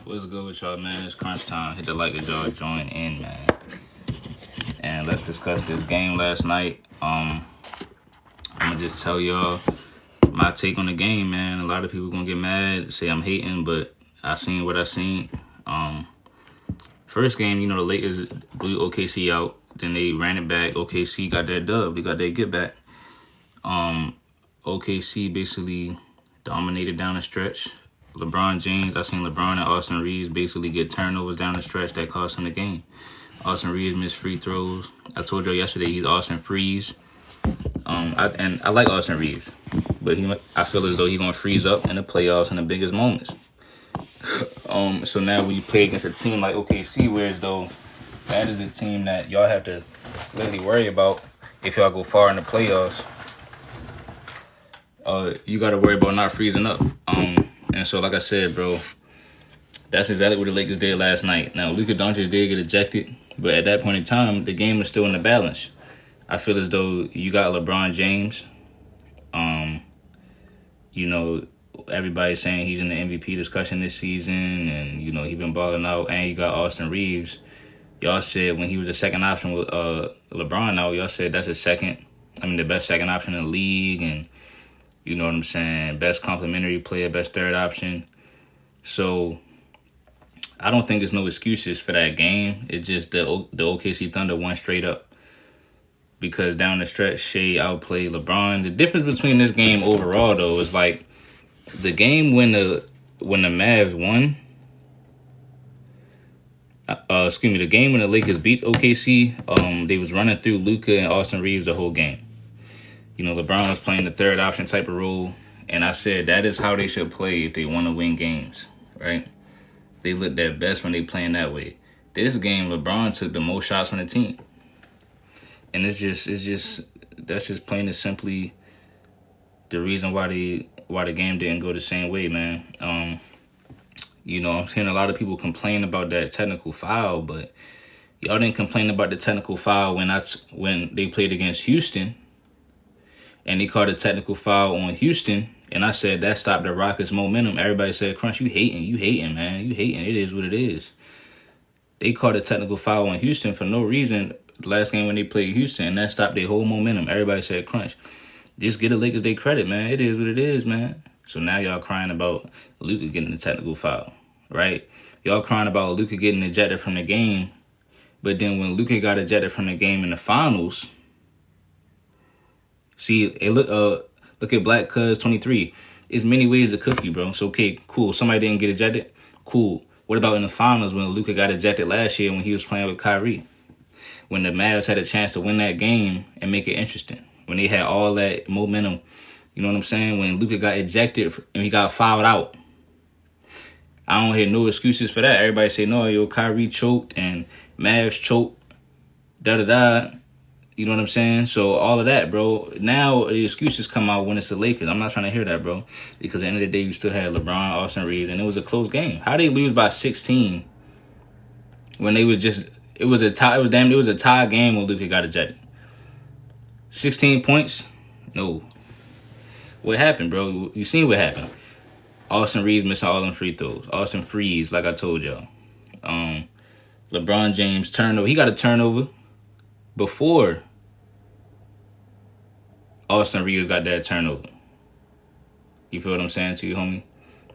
What's good with y'all, man? It's crunch time. Hit the like and y'all join in, man. And let's discuss this game last night. I'm gonna just tell y'all my take on the game, man. A lot of people gonna get mad, say I'm hating, but I seen what I seen. First game, the Lakers blew OKC out. Then they ran it back. OKC got that dub. They got that get back. OKC basically dominated down the stretch. LeBron James, I seen LeBron and Austin Reeves basically get turnovers down the stretch that cost him the game. Austin Reeves missed free throws. I told y'all yesterday he's Austin Freeze. I like Austin Reeves, but I feel as though he's gonna freeze up in the playoffs in the biggest moments. So now when you play against a team like OKC, whereas though that is a team that y'all have to really worry about if y'all go far in the playoffs. You got to worry about not freezing up. And so, like I said, bro, that's exactly what the Lakers did last night. Now, Luka did get ejected, but at that point in time, the game is still in the balance. I feel as though you got LeBron James. Everybody's saying he's in the MVP discussion this season, and, he's been balling out, and you got Austin Reeves. Y'all said when he was the second option with LeBron out, y'all said that's the best second option in the league, and you know what I'm saying? Best complimentary player, best third option. So I don't think there's no excuses for that game. It's just the OKC Thunder won straight up. Because down the stretch, Shea outplayed LeBron. The difference between this game overall, though, is like the game when the Mavs won. The game when the Lakers beat OKC, they was running through Luka and Austin Reeves the whole game. LeBron was playing the third option type of role, and I said that is how they should play if they want to win games, right? They look their best when they playing that way. This game, LeBron took the most shots from the team, and that's just plain and simply the reason why the game didn't go the same way, man. I'm hearing a lot of people complain about that technical foul, but y'all didn't complain about the technical foul when they played against Houston. And they called a technical foul on Houston. And I said that stopped the Rockets' momentum. Everybody said, Crunch, you hating, man. You hating. It is what it is. They called a technical foul on Houston for no reason the last game when they played Houston. And that stopped their whole momentum. Everybody said, Crunch, just get the Lakers their credit, man. It is what it is, man. So now y'all crying about Luka getting the technical foul, right? Y'all crying about Luka getting ejected from the game. But then when Luka got ejected from the game in the finals... See, look at Black Cuz 23. It's many ways to cook you, bro. So, okay, cool. Somebody didn't get ejected. Cool. What about in the finals when Luka got ejected last year when he was playing with Kyrie? When the Mavs had a chance to win that game and make it interesting. When they had all that momentum. You know what I'm saying? When Luka got ejected and he got fouled out. I don't hear no excuses for that. Everybody say, no, Kyrie choked and Mavs choked. Da-da-da. You know what I'm saying? So all of that, bro. Now the excuses come out when it's the Lakers. I'm not trying to hear that, bro. Because at the end of the day, you still had LeBron, Austin Reeves, and it was a close game. How they lose by 16 when they was just it was a tie game when Luka got ejected. 16 points? No. What happened, bro? You seen what happened. Austin Reeves missing all them free throws. Austin Freeze, like I told y'all. LeBron James turnover. He got a turnover before Austin Reeves got that turnover. You feel what I'm saying to you, homie?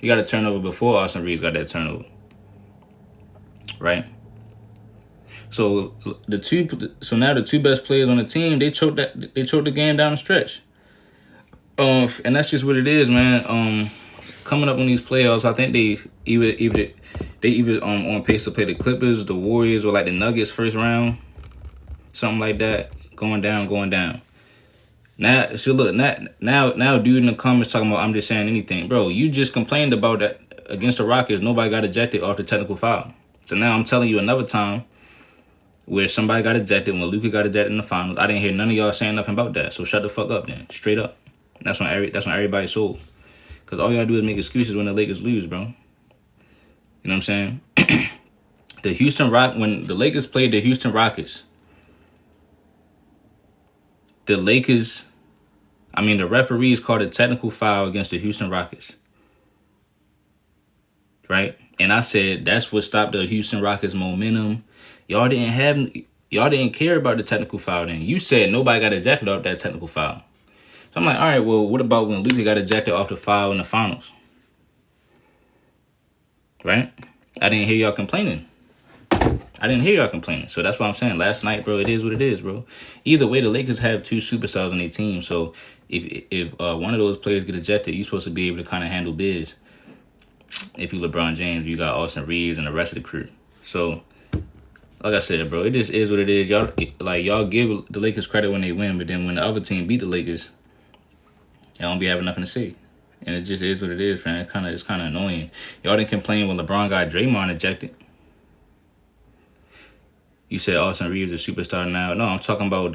He got a turnover before Austin Reeves got that turnover. Right? So now the two best players on the team, they choked the game down the stretch. And that's just what it is, man. Coming up on these playoffs, I think they either on pace to play the Clippers, the Warriors, or like the Nuggets first round. Something like that. Going down. Now, so look, now dude in the comments talking about I'm just saying anything. Bro, you just complained about that against the Rockets. Nobody got ejected off the technical foul. So now I'm telling you another time where somebody got ejected, when Luka got ejected in the finals. I didn't hear none of y'all saying nothing about that. So shut the fuck up then. Straight up. That's when everybody's sold. Because all y'all do is make excuses when the Lakers lose, bro. You know what I'm saying? When the Lakers played the Houston Rockets, the referees called a technical foul against the Houston Rockets. Right? And I said that's what stopped the Houston Rockets momentum. Y'all didn't care about the technical foul then. You said nobody got ejected off that technical foul. So I'm like, all right, well, what about when Luka got ejected off the foul in the finals? Right? I didn't hear y'all complaining. So that's what I'm saying. Last night, bro, it is what it is, bro. Either way, the Lakers have two superstars on their team. So if one of those players get ejected, you're supposed to be able to kind of handle biz. If you LeBron James, you got Austin Reeves and the rest of the crew. So, like I said, bro, it just is what it is. Y'all give the Lakers credit when they win, but then when the other team beat the Lakers, y'all don't be having nothing to say. And it just is what it is, man. It's kind of annoying. Y'all didn't complain when LeBron got Draymond ejected. You said Austin Reeves is a superstar now. No, I'm talking about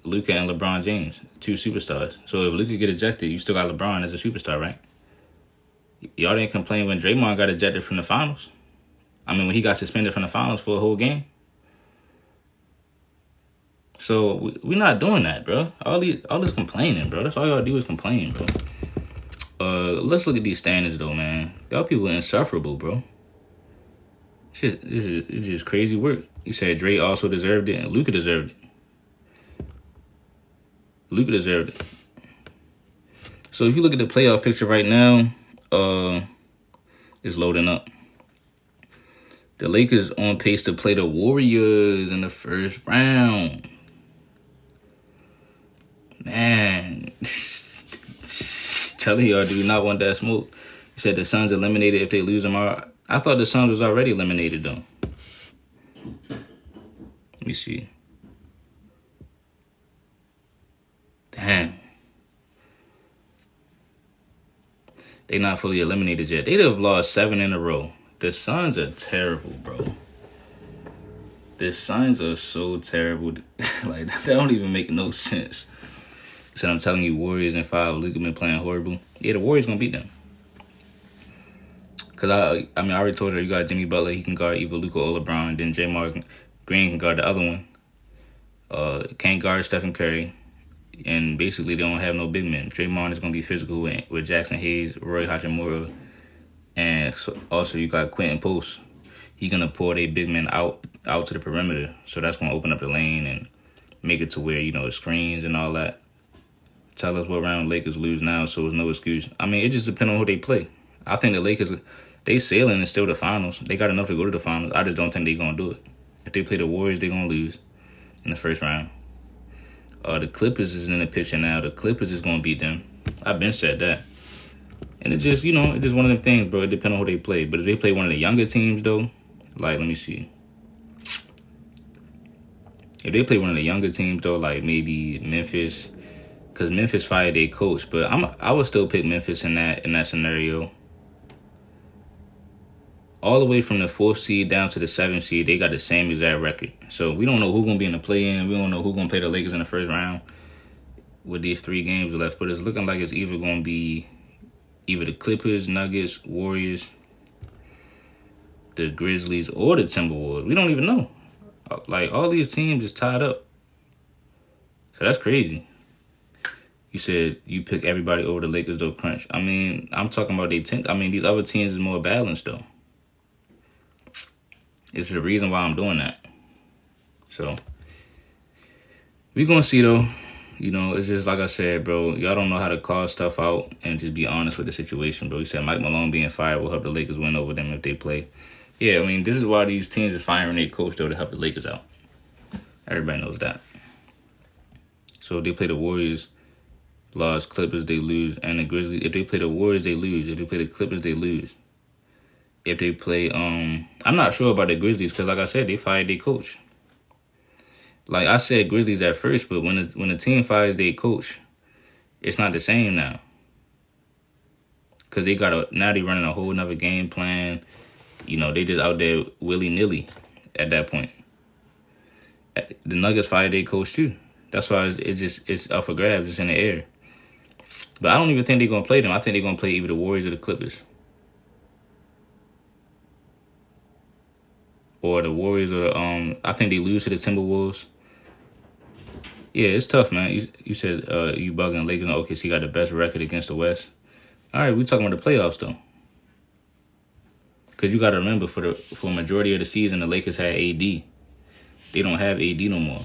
Luka and LeBron James, two superstars. So if Luka get ejected, you still got LeBron as a superstar, right? Y'all didn't complain when Draymond got ejected from the finals. I mean, when he got suspended from the finals for a whole game. So we're not doing that, bro. All this complaining, bro. That's all y'all do is complain, bro. Let's look at these standards though, man. Y'all people are insufferable, bro. It's just crazy work. You said Dre also deserved it, and Luka deserved it. So if you look at the playoff picture right now, it's loading up. The Lakers on pace to play the Warriors in the first round. Man, telling y'all, do not want that smoke. You said the Suns eliminated if they lose tomorrow. I thought the Suns was already eliminated though. Let me see. Damn. They not fully eliminated yet. They'd have lost 7 in a row. The Suns are terrible, bro. The Suns are so terrible. Like, that don't even make no sense. So I'm telling you, Warriors in 5. Luka been playing horrible. Yeah, the Warriors gonna beat them. Because I already told you, you got Jimmy Butler. He can guard either Luka or LeBron. Then Draymond Green can guard the other one. Can't guard Stephen Curry. And basically, they don't have no big men. Draymond is going to be physical with Jackson Hayes, Roy Hachimura. And so also, you got Quentin Post. He's going to pull their big men out to the perimeter. So that's going to open up the lane and make it to where, the screens and all that. Tell us what round Lakers lose now, so there's no excuse. I mean, it just depends on who they play. I think the Lakers, they sailing and still the finals. They got enough to go to the finals. I just don't think they're going to do it. If they play the Warriors, they're going to lose in the first round. The Clippers is in the picture now. The Clippers is going to beat them. I've been said that. And it's just, it's just one of them things, bro. It depends on who they play. But if they play one of the younger teams, though, like, let me see. If they play one of the younger teams, though, like maybe Memphis, because Memphis fired their coach. But I would still pick Memphis in that scenario. All the way from the 4th seed down to the 7th seed, they got the same exact record. So we don't know who's going to be in the play-in. We don't know who's going to play the Lakers in the first round with these 3 games left. But it's looking like it's either going to be either the Clippers, Nuggets, Warriors, the Grizzlies, or the Timberwolves. We don't even know. Like, all these teams is tied up. So that's crazy. You said you pick everybody over the Lakers, though, Crunch. I mean, I'm talking about these other teams is more balanced, though. It's the reason why I'm doing that. So, we gonna see, though. It's just like I said, bro. Y'all don't know how to call stuff out and just be honest with the situation, bro. You said Mike Malone being fired will help the Lakers win over them if they play. Yeah, I mean, this is why these teams is firing their coach, though, to help the Lakers out. Everybody knows that. So, if they play the Warriors, lost, Clippers, they lose, and the Grizzlies. If they play the Warriors, they lose. If they play the Clippers, they lose. If they play, I'm not sure about the Grizzlies because, like I said, they fired their coach. Like I said, Grizzlies at first, but when the team fires their coach, it's not the same now. Because now they running a whole nother game plan. They just out there willy-nilly at that point. The Nuggets fired their coach too. That's why it's up for grabs. It's in the air. But I don't even think they're going to play them. I think they're going to play either the Warriors or the Clippers. Or the Warriors or the I think they lose to the Timberwolves. Yeah, it's tough, man. You said you bugging Lakers and OKC got the best record against the West. All right, we talking about the playoffs though. Because you got to remember, for a majority of the season, the Lakers had AD. They don't have AD no more.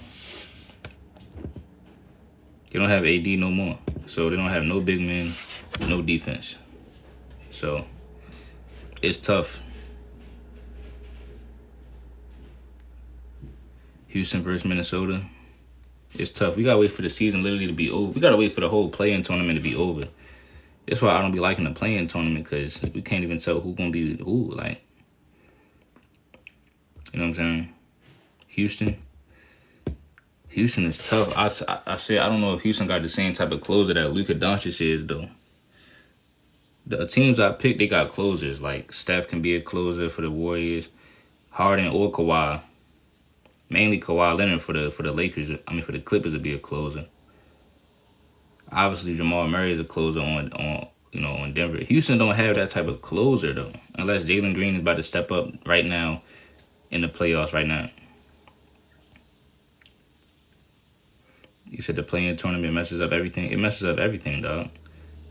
They don't have AD no more. So they don't have no big men, no defense. So it's tough. Houston versus Minnesota. It's tough. We gotta wait for the season literally to be over. We gotta wait for the whole play-in tournament to be over. That's why I don't be liking the play-in tournament, because we can't even tell who's gonna be who. Like, you know what I'm saying? Houston is tough. I said I don't know if Houston got the same type of closer that Luka Doncic is though. The teams I picked, they got closers. Like Steph can be a closer for the Warriors, Harden or Kawhi. Mainly Kawhi Leonard for the Lakers. I mean, for the Clippers to be a closer. Obviously, Jamal Murray is a closer on Denver. Houston don't have that type of closer though, unless Jalen Green is about to step up right now in the playoffs right now. You said the play-in tournament messes up everything. It messes up everything, dog.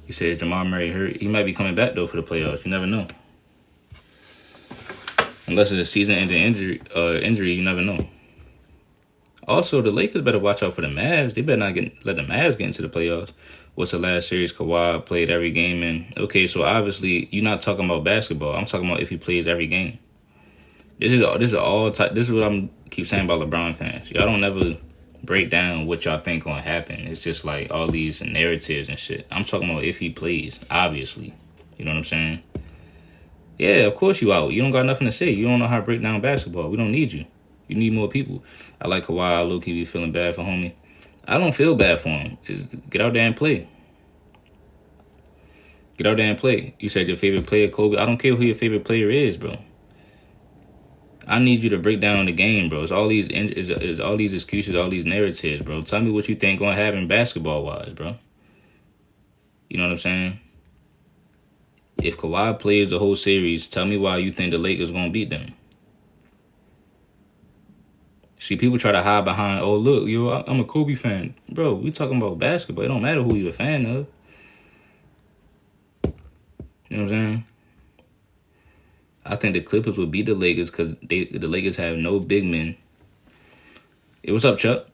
You said Jamal Murray hurt. He might be coming back though for the playoffs. You never know. Unless it's a season-ending injury, you never know. Also, the Lakers better watch out for the Mavs. They better not let the Mavs get into the playoffs. What's the last series Kawhi played every game in? Okay, so obviously you're not talking about basketball. I'm talking about if he plays every game. This is what I'm keep saying about LeBron fans. Y'all don't ever break down what y'all think gonna happen. It's just like all these narratives and shit. I'm talking about if he plays, obviously. You know what I'm saying? Yeah, of course you out. You don't got nothing to say. You don't know how to break down basketball. We don't need you. You need more people. I like Kawhi. I low-key be feeling bad for homie. I don't feel bad for him. Just get out there and play. Get out there and play. You said your favorite player, Kobe. I don't care who your favorite player is, bro. I need you to break down the game, bro. It's all these all these excuses, all these narratives, bro. Tell me what you think gonna happen basketball-wise, bro. You know what I'm saying? If Kawhi plays the whole series, tell me why you think the Lakers gonna beat them. See, people try to hide behind, oh, look, I'm a Kobe fan. Bro, we talking about basketball. It don't matter who you're a fan of. You know what I'm saying? I think the Clippers will beat the Lakers because the Lakers have no big men. Hey, what's up, Chuck?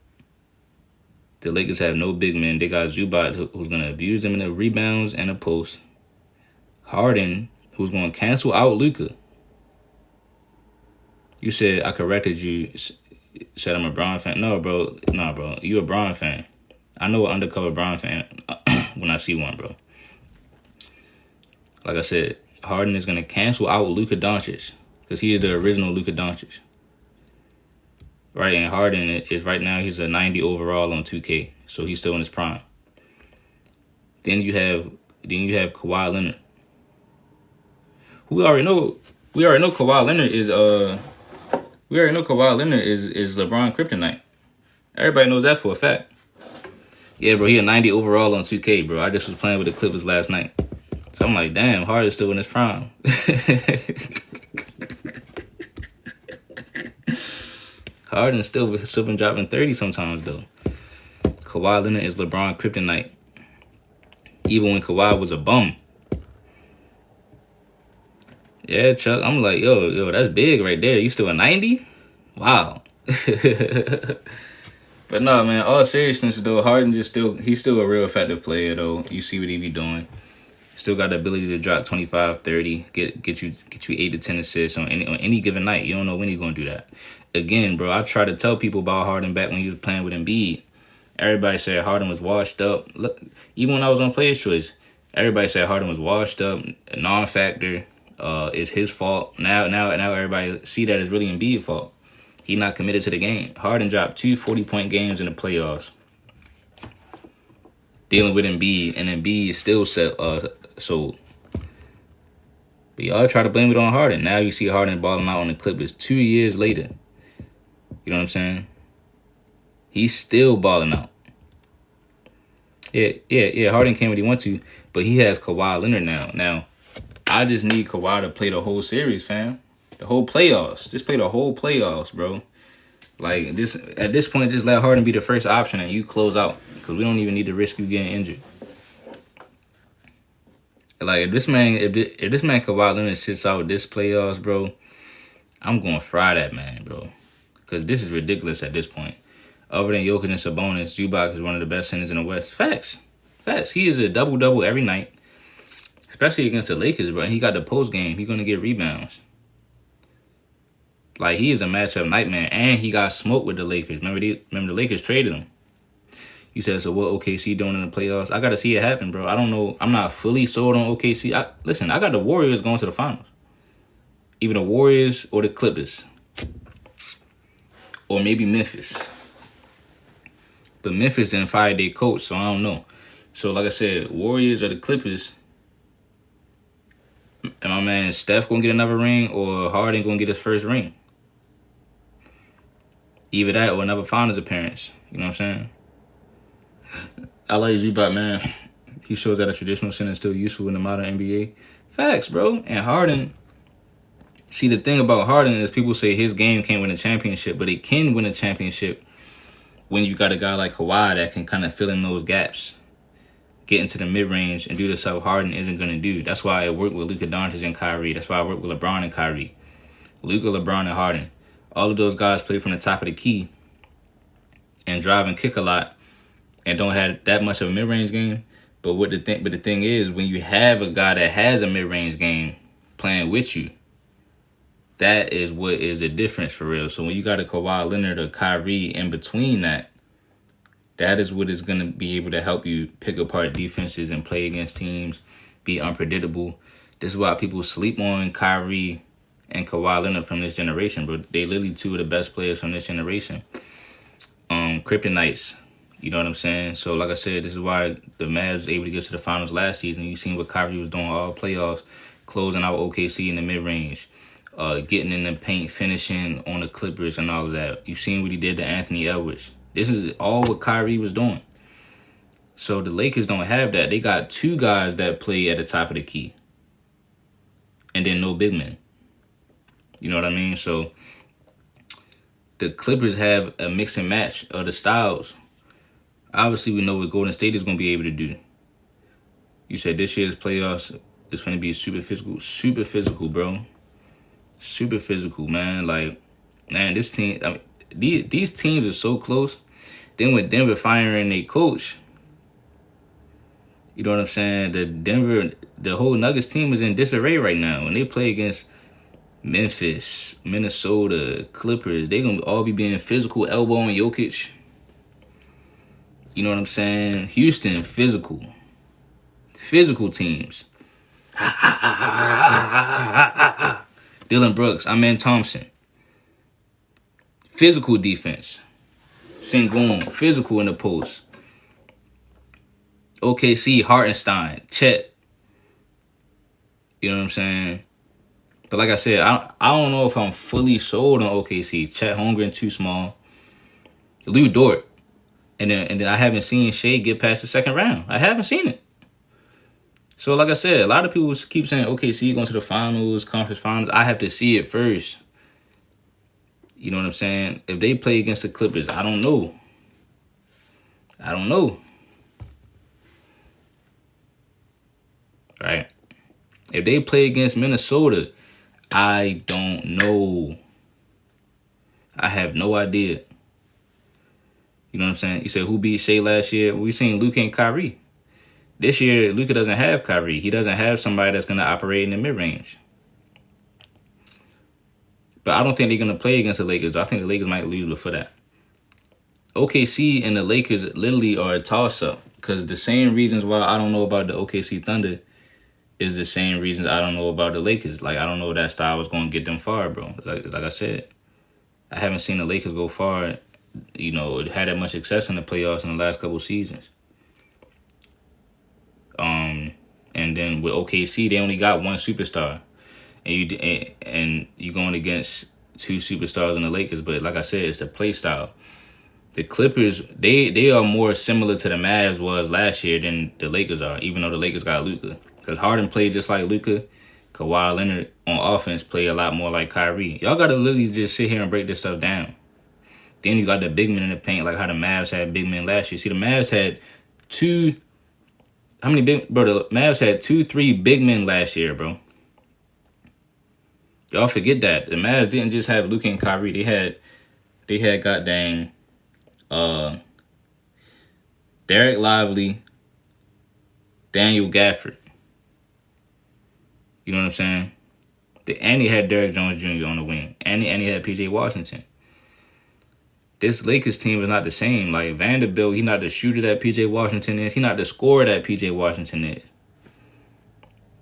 The Lakers have no big men. They got Zubac, who's going to abuse them in the rebounds and the post. Harden, who's going to cancel out Luka. You said I corrected you. Said I'm a Bron fan. No, bro. You a Bron fan. I know an undercover Bron fan when I see one, bro. Like I said, Harden is going to cancel out Luka Doncic because he is the original Luka Doncic. Right, and Harden is right now, he's a 90 overall on 2K, so he's still in his prime. Then you have Kawhi Leonard. We already know Kawhi Leonard is LeBron Kryptonite. Everybody knows that for a fact. Yeah, bro, he a 90 overall on 2K, bro. I just was playing with the Clippers last night. So I'm like, damn, Harden's still in his prime. Harden's still been dropping 30 sometimes, though. Kawhi Leonard is LeBron Kryptonite. Even when Kawhi was a bum. Yeah, Chuck, I'm like, yo, that's big right there. You still a 90? Wow. But no, man, all seriousness, though, Harden he's still a real effective player, though. You see what he be doing. Still got the ability to drop 25, 30, get you 8 to 10 assists on any given night. You don't know when he's going to do that. Again, bro, I try to tell people about Harden back when he was playing with Embiid. Everybody said Harden was washed up. Look, even when I was on Player's Choice, everybody said Harden was washed up, a non-factor. It's his fault. Now everybody see that it's really Embiid's fault. He not committed to the game. Harden dropped 2 40-point games in the playoffs. Dealing with Embiid, and Embiid is still sold. But y'all try to blame it on Harden. Now you see Harden balling out on the Clippers 2 years later. You know what I'm saying? He's still balling out. Yeah. Harden came when he wanted to, but he has Kawhi Leonard now. Now, I just need Kawhi to play the whole series, fam. The whole playoffs. Just play the whole playoffs, bro. Like, this at this point, just let Harden be the first option and you close out. Because we don't even need to risk you getting injured. Like if this man Kawhi Leonard sits out this playoffs, bro, I'm going to fry that man, bro. Because this is ridiculous at this point. Other than Jokic and Sabonis, Zubac is one of the best centers in the West. Facts. He is a double-double every night, especially against the Lakers, bro. He got the post game. He's going to get rebounds. Like, he is a matchup nightmare. And he got smoked with the Lakers. Remember the Lakers traded him. You said, so what OKC doing in the playoffs? I got to see it happen, bro. I don't know. I'm not fully sold on OKC. Listen, I got the Warriors going to the finals. Either the Warriors or the Clippers. Or maybe Memphis. But Memphis didn't fire their coach, so I don't know. So, like I said, Warriors or the Clippers. And my man Steph going to get another ring or Harden going to get his first ring. Either that or another finals appearance. You know what I'm saying? I like Zubac, man. He shows that a traditional center is still useful in the modern NBA. Facts, bro. And Harden. See, the thing about Harden is people say his game can't win a championship, but it can win a championship when you got a guy like Kawhi that can kind of fill in those gaps, get into the mid-range, and do the stuff Harden isn't going to do. That's why I work with Luka Doncic and Kyrie. That's why I work with LeBron and Kyrie. Luka, LeBron, and Harden. All of those guys play from the top of the key and drive and kick a lot and don't have that much of a mid-range game. But the thing is, when you have a guy that has a mid-range game playing with you, that is what is the difference for real. So when you got a Kawhi Leonard or Kyrie in between that is what is going to be able to help you pick apart defenses and play against teams, be unpredictable. This is why people sleep on Kyrie and Kawhi Leonard from this generation, bro. They literally two of the best players from this generation. Kryptonites, you know what I'm saying? So like I said, this is why the Mavs was able to get to the finals last season. You seen what Kyrie was doing all playoffs, closing out OKC in the mid-range. Getting in the paint, finishing on the Clippers and all of that. You've seen what he did to Anthony Edwards. This is all what Kyrie was doing. So the Lakers don't have that. They got two guys that play at the top of the key. And then no big men. You know what I mean? So the Clippers have a mix and match of the styles. Obviously, we know what Golden State is going to be able to do. You said this year's playoffs is going to be super physical, bro. Super physical, man. Like, man, this team, I mean, these teams are so close. Then with Denver firing their coach, you know what I'm saying? The whole Nuggets team is in disarray right now. When they play against Memphis, Minnesota, Clippers, they going to all be being physical, elbowing Jokic. You know what I'm saying? Houston, physical. Physical teams. Dylan Brooks, Amen Thompson. Physical defense. Sengun, physical in the post. OKC, Hartenstein, Chet. You know what I'm saying? But like I said, I don't know if I'm fully sold on OKC. Chet Holmgren too small. Lou Dort. And then I haven't seen Shea get past the second round. I haven't seen it. So like I said, a lot of people keep saying, OKC going to the finals, conference finals. I have to see it first. You know what I'm saying? If they play against the Clippers, I don't know. Right? If they play against Minnesota, I don't know. I have no idea. You know what I'm saying? You said who beat Shea last year? We seen Luka and Kyrie. This year, Luka doesn't have Kyrie. He doesn't have somebody that's going to operate in the mid-range. But I don't think they're going to play against the Lakers, though. I think the Lakers might lose before that. OKC and the Lakers literally are a toss-up. Because the same reasons why I don't know about the OKC Thunder is the same reasons I don't know about the Lakers. Like, I don't know if that style was going to get them far, bro. Like I said, I haven't seen the Lakers go far, you know, had that much success in the playoffs in the last couple seasons. And then with OKC, they only got one superstar, and you going against two superstars in the Lakers. But like I said, it's a play style. The Clippers, they are more similar to the Mavs was last year than the Lakers are, even though the Lakers got Luka. Because Harden played just like Luka. Kawhi Leonard on offense played a lot more like Kyrie. Y'all got to literally just sit here and break this stuff down. Then you got the big men in the paint, like how the Mavs had big men last year. See, the Mavs had two How many big, bro? The Mavs had 2-3 big men last year, bro. Y'all forget that the Mavs didn't just have Luka and Kyrie. They had goddamn Derek Lively, Daniel Gafford. You know what I'm saying? And he had Derrick Jones Jr. on the wing. And he had PJ Washington. This Lakers team is not the same. Like Vanderbilt, he's not the shooter that PJ Washington is. He's not the scorer that PJ Washington is.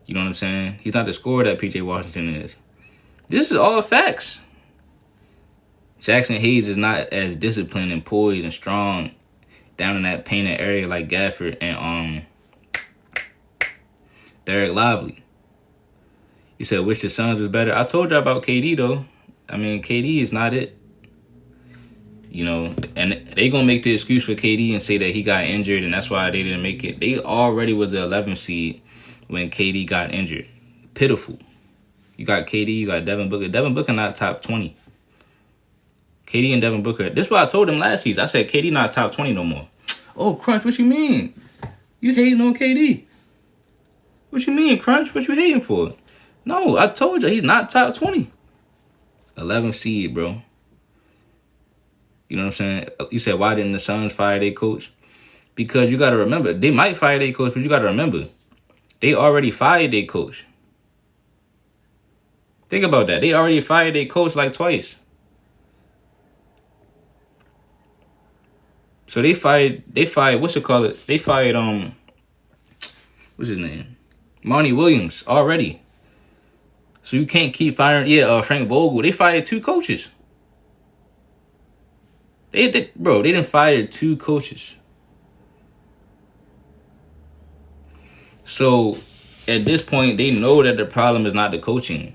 You know what I'm saying? He's not the scorer that PJ Washington is. This is all facts. Jackson Hayes is not as disciplined and poised and strong down in that painted area like Gafford and Derek Lively. You said which the Suns was better. I told you about KD though. I mean, KD is not it. You know, and they gonna make the excuse for KD and say that he got injured and that's why they didn't make it. They already was the 11th seed when KD got injured. Pitiful. You got KD, you got Devin Booker. Devin Booker not top 20. KD and Devin Booker. This is what I told him last season. I said KD not top 20 no more. Oh, Crunch, what you mean? You hating on KD? What you mean, Crunch? What you hating for? No, I told you he's not top 20. 11th seed, bro. You know what I'm saying? You said, why didn't the Suns fire their coach? Because you got to remember, they might fire their coach, but you got to remember, they already fired their coach. Think about that. They already fired their coach like twice. So they fired, what's it called? They fired, what's his name? Monty Williams already. So you can't keep firing, Frank Vogel. They fired 2 coaches. They didn't fire 2 coaches. So at this point, they know that the problem is not the coaching.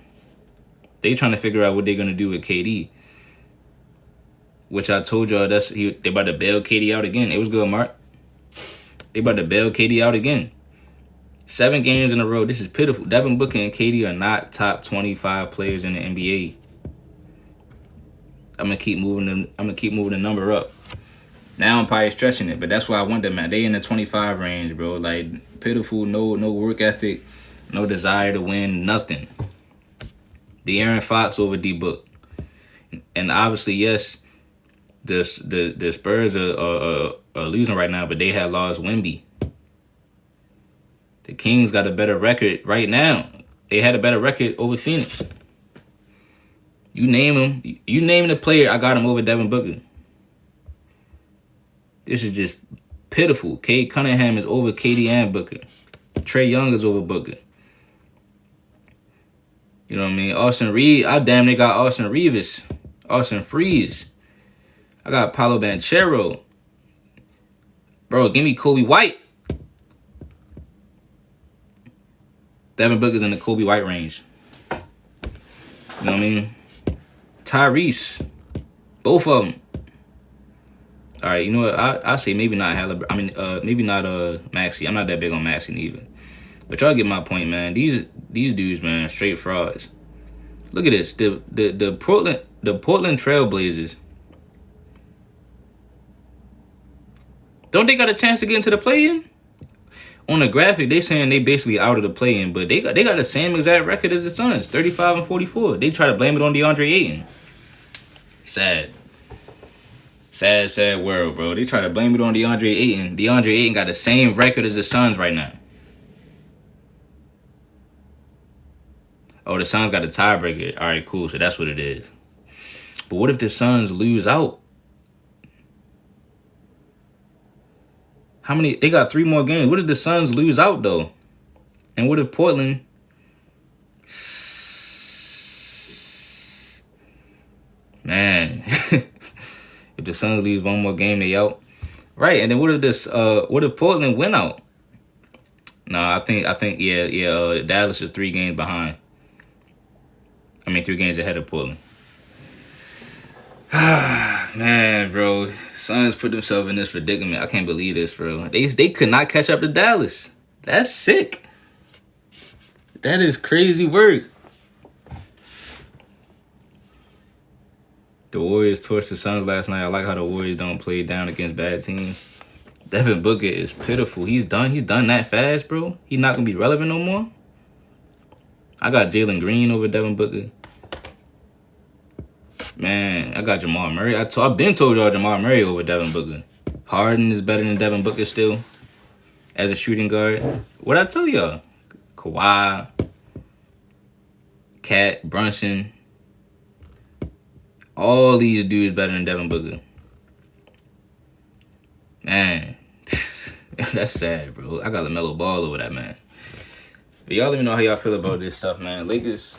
They trying to figure out what they're gonna do with KD. Which I told y'all they about to bail KD out again. It was good, Mark. They about to bail KD out again. 7 games in a row. This is pitiful. Devin Booker and KD are not top 25 players in the NBA. I'm gonna keep moving the number up. Now I'm probably stretching it, but that's why I want them at. They in the 25 range, bro. Like pitiful, no work ethic, no desire to win, nothing. De'Aaron Fox over D-Book. And obviously, yes, the Spurs are losing right now, but they had lost Wemby. The Kings got a better record right now. They had a better record over Phoenix. You name him. You name the player, I got him over Devin Booker. This is just pitiful. Cade Cunningham is over KD and Booker. Trae Young is over Booker. You know what I mean? Austin Reeves. I damn near got Austin Reeves. Austin Freeze. I got Paolo Banchero. Bro, give me Kobe White. Devin Booker's in the Kobe White range. You know what I mean? Tyrese. Both of them. All right, you know what? I say maybe not Halliburton. I mean, maybe not Maxey. I'm not that big on Maxey neither. But y'all get my point, man. These dudes, man, straight frauds. Look at this. The Portland Trail Blazers. Don't they got a chance to get into the play-in? On the graphic, they saying they basically out of the play-in, but they got the same exact record as the Suns, 35-44. They try to blame it on DeAndre Ayton. Sad. Sad world, bro. They try to blame it on DeAndre Ayton. DeAndre Ayton got the same record as the Suns right now. Oh, the Suns got a tiebreaker. All right, cool. So that's what it is. But what if the Suns lose out? How many? They got 3 more games. What if the Suns lose out, though? And what if Portland... Man. If the Suns lose 1 more game, they out. Right, and then what if Portland win out? No, I think Dallas is 3 games behind. I mean, 3 games ahead of Portland. Man, bro. Suns put themselves in this predicament. I can't believe this, bro. They could not catch up to Dallas. That's sick. That is crazy work. The Warriors torched the Suns last night. I like how the Warriors don't play down against bad teams. Devin Booker is pitiful. He's done that fast, bro. He's not gonna be relevant no more. I got Jalen Green over Devin Booker. Man, I got Jamal Murray. I've been told y'all Jamal Murray over Devin Booker. Harden is better than Devin Booker still as a shooting guard. What I tell y'all? Kawhi, Cat, Brunson. All these dudes better than Devin Booker. Man, that's sad, bro. I got LaMelo Ball over that, man. But y'all let me know how y'all feel about this stuff, man. Lakers,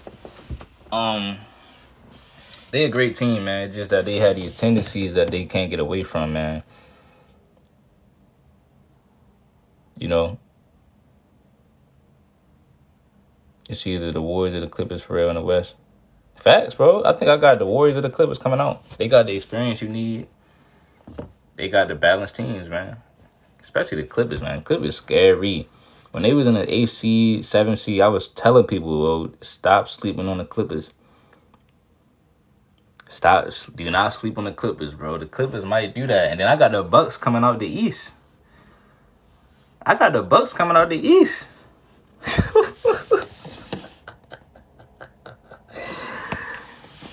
they a great team, man. It's just that they had these tendencies that they can't get away from, man. You know, it's either the Warriors or the Clippers for real in the West. Facts, bro. I think I got the Warriors or the Clippers coming out. They got the experience you need. They got the balanced teams, man. Especially the Clippers, man. Clippers scary. When they was in the 8th seed, 7th seed, I was telling people, well, stop sleeping on the Clippers. Do not sleep on the Clippers, bro. The Clippers might do that. And then I got the Bucks coming out the East.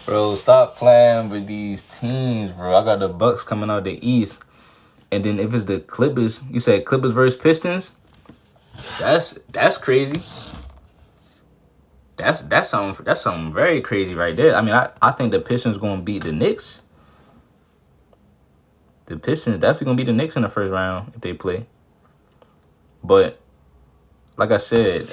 Bro, stop playing with these teams, bro. I got the Bucks coming out the East. And then if it's the Clippers, you said Clippers versus Pistons? That's crazy. That's something very crazy right there. I mean, I think the Pistons gonna beat the Knicks. The Pistons definitely gonna beat the Knicks in the first round if they play. But like I said,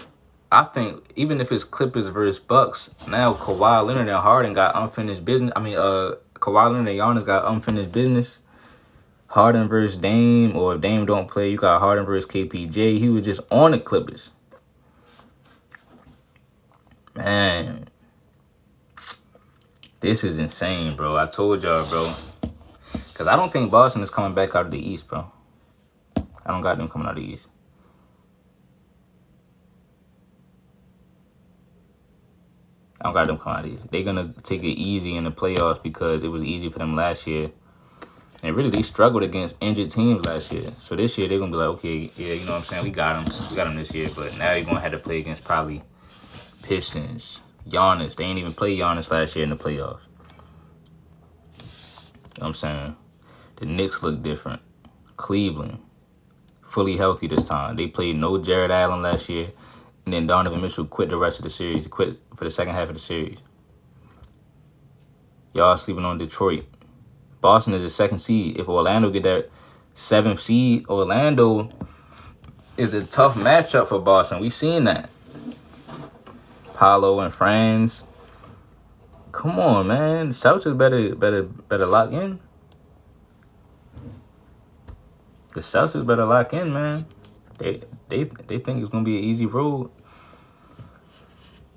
I think even if it's Clippers versus Bucks, now Kawhi Leonard and Harden got unfinished business. I mean, Kawhi Leonard and Giannis got unfinished business. Harden versus Dame, or if Dame don't play, you got Harden versus KPJ. He was just on the Clippers. Man, this is insane, bro. I told y'all, bro. Because I don't think Boston is coming back out of the East, bro. I don't got them coming out of the East. They're going to take it easy in the playoffs because it was easy for them last year. And really, they struggled against injured teams last year. So this year, they're going to be like, okay, yeah, you know what I'm saying? We got them. We got them this year. But now you're going to have to play against probably Pistons, Giannis. They ain't even play Giannis last year in the playoffs. You know what I'm saying? The Knicks look different. Cleveland, fully healthy this time. They played no Jared Allen last year. And then Donovan Mitchell quit the rest of the series. Quit for the second half of the series. Y'all sleeping on Detroit. Boston is the second seed. If Orlando get that 7th seed, Orlando is a tough matchup for Boston. We seen that. Paolo and friends. Come on, man. The Celtics better lock in. The Celtics better lock in, man. They think it's gonna be an easy road.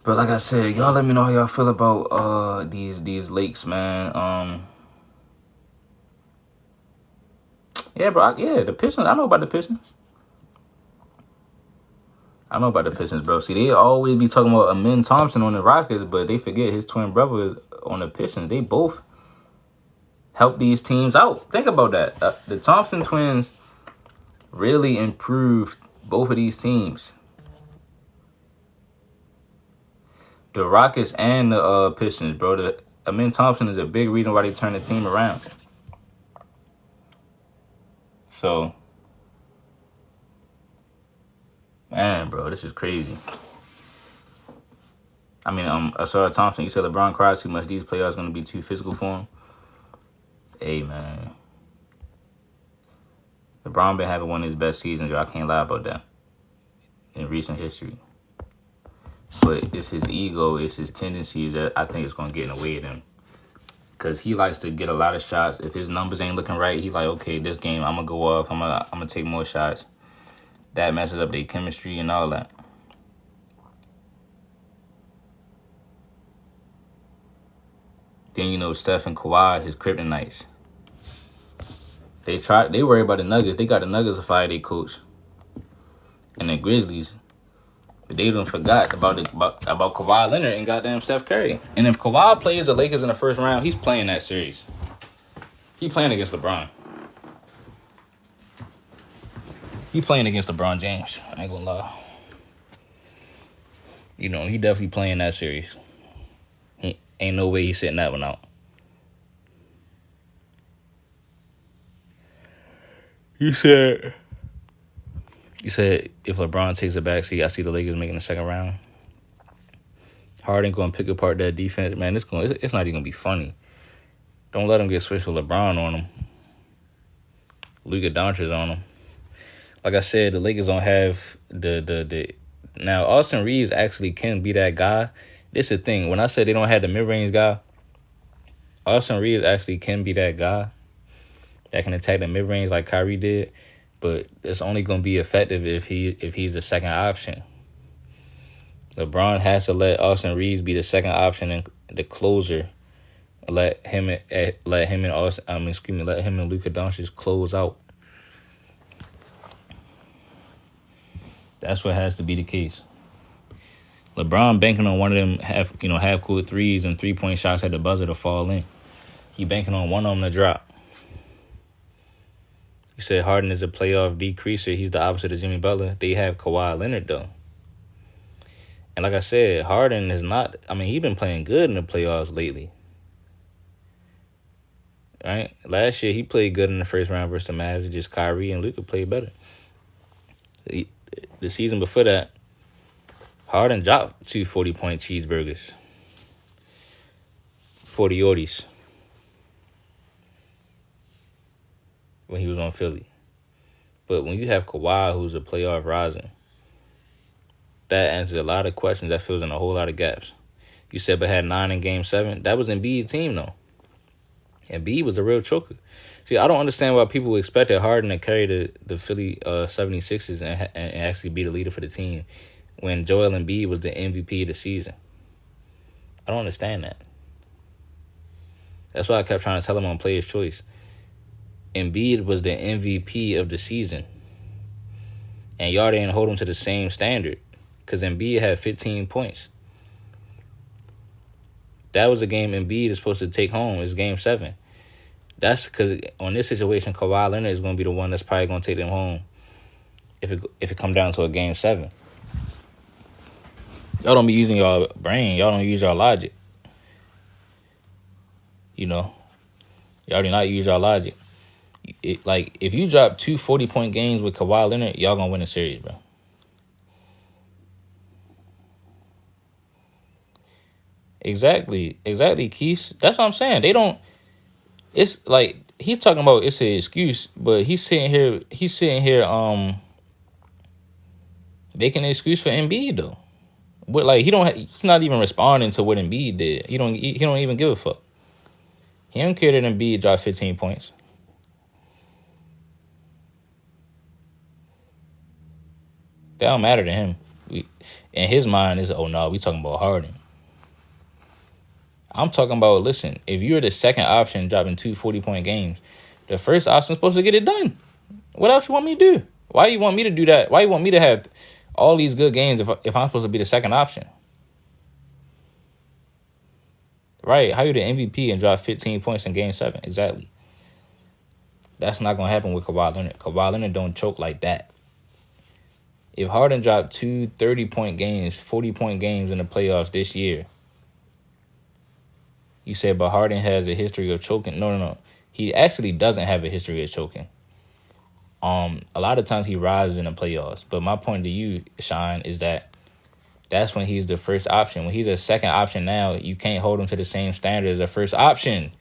But like I said, y'all let me know how y'all feel about these Lakes, man. Yeah, bro. The Pistons. I know about the Pistons. Bro. See, they always be talking about Amin Thompson on the Rockets, but they forget his twin brother is on the Pistons. They both help these teams out. Think about that. The Thompson twins really improved both of these teams. The Rockets and the Pistons, bro. Amin Thompson is a big reason why they turned the team around. So, man, bro, this is crazy. I mean, Asar Thompson, you said LeBron cries too much. These playoffs going to be too physical for him. Hey, man. LeBron been having one of his best seasons, yo. I can't lie about that in recent history. But it's his ego, it's his tendencies that I think is going to get in the way of him. Because he likes to get a lot of shots. If his numbers ain't looking right, he's like, okay, this game, I'm going to go off. I'm gonna take more shots. That messes up their chemistry and all that. Then, you know, Steph and Kawhi, his kryptonites. They worry about the Nuggets. They got the Nuggets to fire their coach. And the Grizzlies. But they done forgot about Kawhi Leonard and goddamn Steph Curry. And if Kawhi plays the Lakers in the first round, he's playing that series. He playing against LeBron. He playing against LeBron James. I ain't gonna lie. You know, he definitely playing that series. He, ain't no way he's sitting that one out. You said if LeBron takes a backseat, I see the Lakers making the second round. Harden gonna pick apart that defense, man. It's not even gonna be funny. Don't let him get switched with LeBron on him. Luka Doncic on him. Like I said, the Lakers don't have the now Austin Reeves actually can be that guy. This is the thing. When I said they don't have the mid-range guy, Austin Reeves actually can be that guy that can attack the mid-range like Kyrie did, but it's only going to be effective if he's the second option. LeBron has to let Austin Reeves be the second option and the closer. Let him and Luka Doncic close out. That's what has to be the case. LeBron banking on one of them half-court threes and 3-point shots at the buzzer to fall in. He banking on one of them to drop. You said Harden is a playoff decreaser. He's the opposite of Jimmy Butler. They have Kawhi Leonard, though. And like I said, Harden is not... I mean, he's been playing good in the playoffs lately. Right? Last year, he played good in the first round versus the Mavs. Just Kyrie and Luka played better. The season before that, Harden dropped 2 40-point cheeseburgers. 40 Orties. When he was on Philly. But when you have Kawhi, who's a playoff riser, that answers a lot of questions. That fills in a whole lot of gaps. You said but had 9 in Game 7. That was Embiid's team, though. Embiid was a real choker. See, I don't understand why people expected Harden to carry the Philly 76ers and actually be the leader for the team when Joel Embiid was the MVP of the season. I don't understand that. That's why I kept trying to tell him on Player's Choice. Embiid was the MVP of the season. And y'all didn't hold him to the same standard because Embiid had 15 points. That was a game Embiid is supposed to take home. It's Game 7. That's because on this situation, Kawhi Leonard is going to be the one that's probably going to take them home if it comes down to a Game 7. Y'all don't be using y'all brain. Y'all don't use y'all logic. You know, y'all do not use y'all logic. Like, if you drop 2 40-point games with Kawhi Leonard, y'all going to win the series, bro. Exactly, Keith. That's what I'm saying. They don't. It's like he's talking about it's an excuse, but he's sitting here making an excuse for Embiid though. But like he's not even responding to what Embiid did. He don't even give a fuck. He don't care that Embiid dropped 15 points. That don't matter to him. In his mind is, oh no, we talking about Harden. I'm talking about, listen, if you're the second option dropping 2 40-point games, the first option's supposed to get it done. What else you want me to do? Why you want me to do that? Why you want me to have all these good games if I'm supposed to be the second option? Right, how you the MVP and drop 15 points in Game 7? Exactly. That's not going to happen with Kawhi Leonard. Kawhi Leonard don't choke like that. If Harden dropped 2 30-point games, 40-point games in the playoffs this year, you said, but Harden has a history of choking. No. He actually doesn't have a history of choking. A lot of times he rises in the playoffs. But my point to you, Sean, is that's when he's the first option. When he's a second option now, you can't hold him to the same standard as a first option.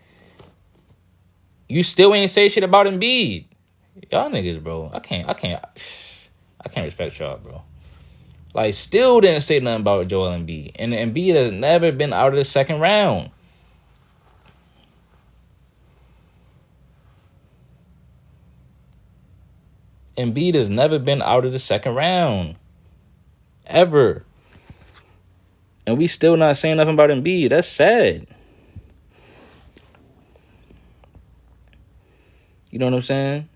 You still ain't say shit about Embiid. Y'all niggas, bro. I can't respect y'all, bro. Like, still didn't say nothing about Joel Embiid. And Embiid has never been out of the second round. Embiid has never been out of the second round. Ever. And we still not saying nothing about Embiid. That's sad. You know what I'm saying?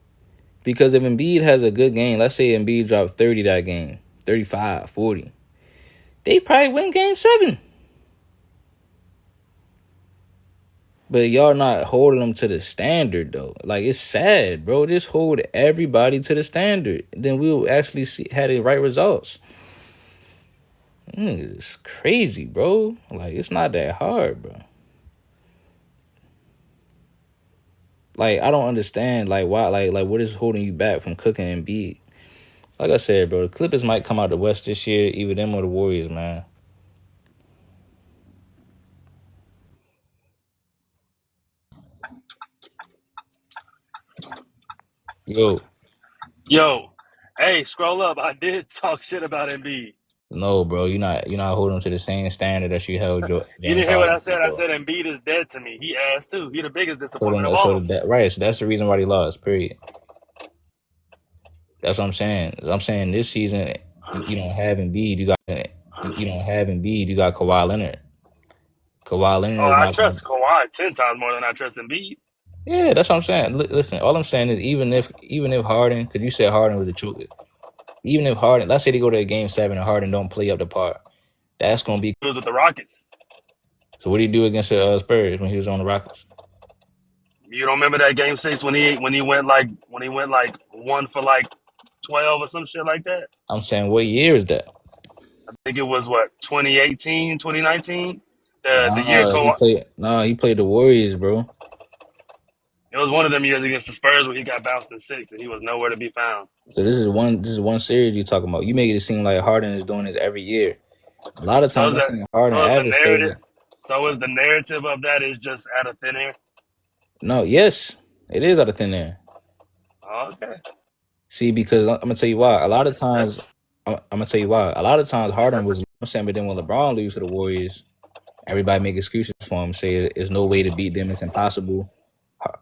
Because if Embiid has a good game, let's say Embiid dropped 30 that game, 35, 40, they probably win Game 7. But y'all not holding them to the standard though. Like it's sad, bro. Just hold everybody to the standard. Then we'll actually see had the right results. It's crazy, bro. Like it's not that hard, bro. Like I don't understand like why like what is holding you back from cooking and beat. Like I said, bro, the Clippers might come out the West this year, either them or the Warriors, man. Yo, Hey, scroll up. I did talk shit about Embiid. no, bro, you're not holding to the same standard that you held You James didn't hear what I Harden to, said? I bro. said Embiid is dead to me. He ass too. He the biggest So disappointment of then, all so of them. that right, so that's the reason why they lost. Period. That's what I'm saying. I'm saying this season you don't have Embiid. You don't have Embiid. You got Kawhi Leonard. Kawhi Leonard Oh, is I not going. trust Kawhi 10 times more than I trust Embiid. Yeah, that's what I'm saying. Listen, all I'm saying is even if Harden, because you said Harden was a choker, even if Harden, let's say they go to a game 7 and Harden don't play up the par, that's gonna be. He was with the Rockets. So what did he do against the Spurs when he was on the Rockets? You don't remember that game 6 when he went like 1 for like 12 or some shit like that? I'm saying, what year is that? I think it was what 2018, 2019. The year Nah, he Kawhi. played. Nah, he played the Warriors, bro. It was one of them years against the Spurs where he got bounced in 6 and he was nowhere to be found. So this is one series you talking about. You make it seem like Harden is doing this every year. A lot of So times is I'm that seeing Harden so is the average narrative 30. so is the narrative of that is just out of thin air? No, yes, it is out of thin air. Okay. See, because I'm gonna tell you why. A lot of times, That's I'm gonna tell you why. A lot of times Harden that's was. I'm saying, but then when LeBron lose to the Warriors, everybody make excuses for him. Say there's no way to beat them. It's impossible.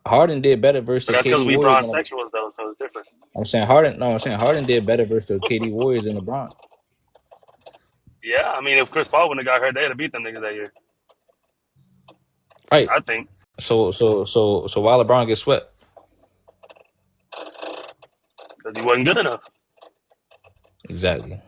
Harden did better versus but the that's because KD we Warriors. bronzexuals though, so it's different. I'm saying Harden. No, I'm saying Harden did better versus the KD Warriors than LeBron. Yeah, I mean if Chris Paul wouldn't have got hurt, they'd have beat them niggas that year. Right. I think. So why LeBron gets swept? Because he wasn't good enough. Exactly.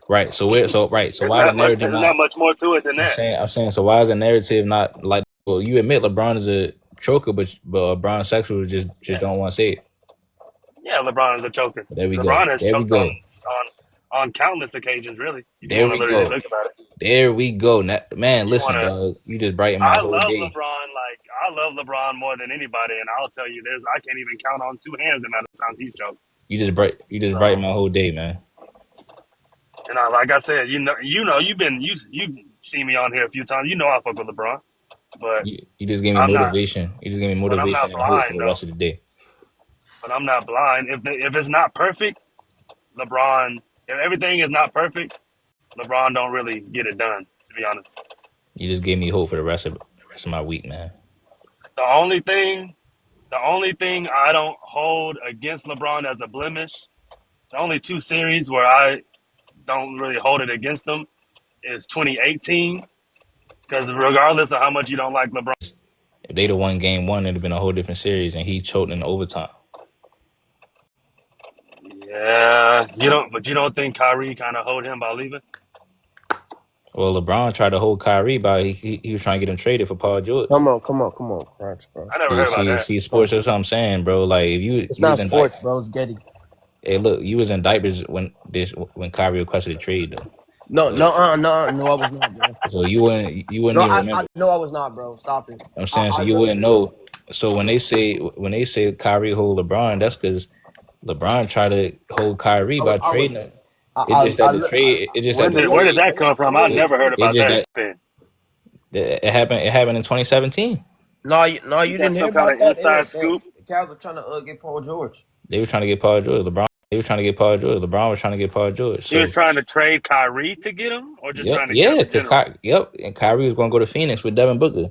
Right. So where? So right. So There's why is the not much narrative there's not not? much more to it than I'm that. saying. I'm saying. So why is the narrative not like? Well, you admit LeBron is a choker, but LeBron sexual just Yeah. don't want to say it. Yeah, LeBron is a choker. There we go. LeBron has There we choked go. on countless occasions, really, if you There want to we literally go. think about it. There we go. Man, You listen, wanna dog. You just brighten my I whole love day. LeBron, I love LeBron more than anybody, and I'll tell you I can't even count on two hands the amount of times he's choked. You just brighten So my whole day, man. and like I said, you've seen me on here a few times. You know I fuck with LeBron, but You just gave me I'm not motivation. You just gave me but I'm motivation not and hope for blind the though. rest of the day. But I'm not blind. If it's not perfect, LeBron. If everything is not perfect, LeBron don't really get it done. To be honest, You just gave me hope for the rest of my week, man. the only thing, the only thing I don't hold against LeBron as a blemish, the only two series where I don't really hold it against him is 2018. Because regardless of how much you don't like LeBron, If they'd have won game one, it'd have been a whole different series, and he choked in overtime. yeah, you don't think Kyrie kind of hold him by leaving? Well, LeBron tried to hold Kyrie, but he was trying to get him traded for Paul George. Come on, Crunch, bro. I never See, heard about see, that. see, sports. That's what I'm saying, bro. Like if It's you not was in diapers. sports, bro. It's Getty. Hey, look, you was in diapers when Kyrie requested a trade though. No, So no, I was not, bro. so you wouldn't No, even remember. I was not, bro. Stop it. I'm saying so I you literally wouldn't was. know. So when they say Kyrie hold LeBron, that's because LeBron tried to hold Kyrie by I was. trading him. It's just that the trade. It's just that the Where did trade. that come from? I It, never heard it about just that. that Then it happened. It happened in 2017. you You got didn't hear some kind about of that. inside scoop. The Cavs were trying to get Paul George. They were trying to get Paul George. LeBron. They were trying to get Paul George. LeBron was trying to get Paul George. He was So trying to trade Kyrie to get him, or just yep, trying to get him yeah, in because general. and Kyrie was going to go to Phoenix with Devin Booker.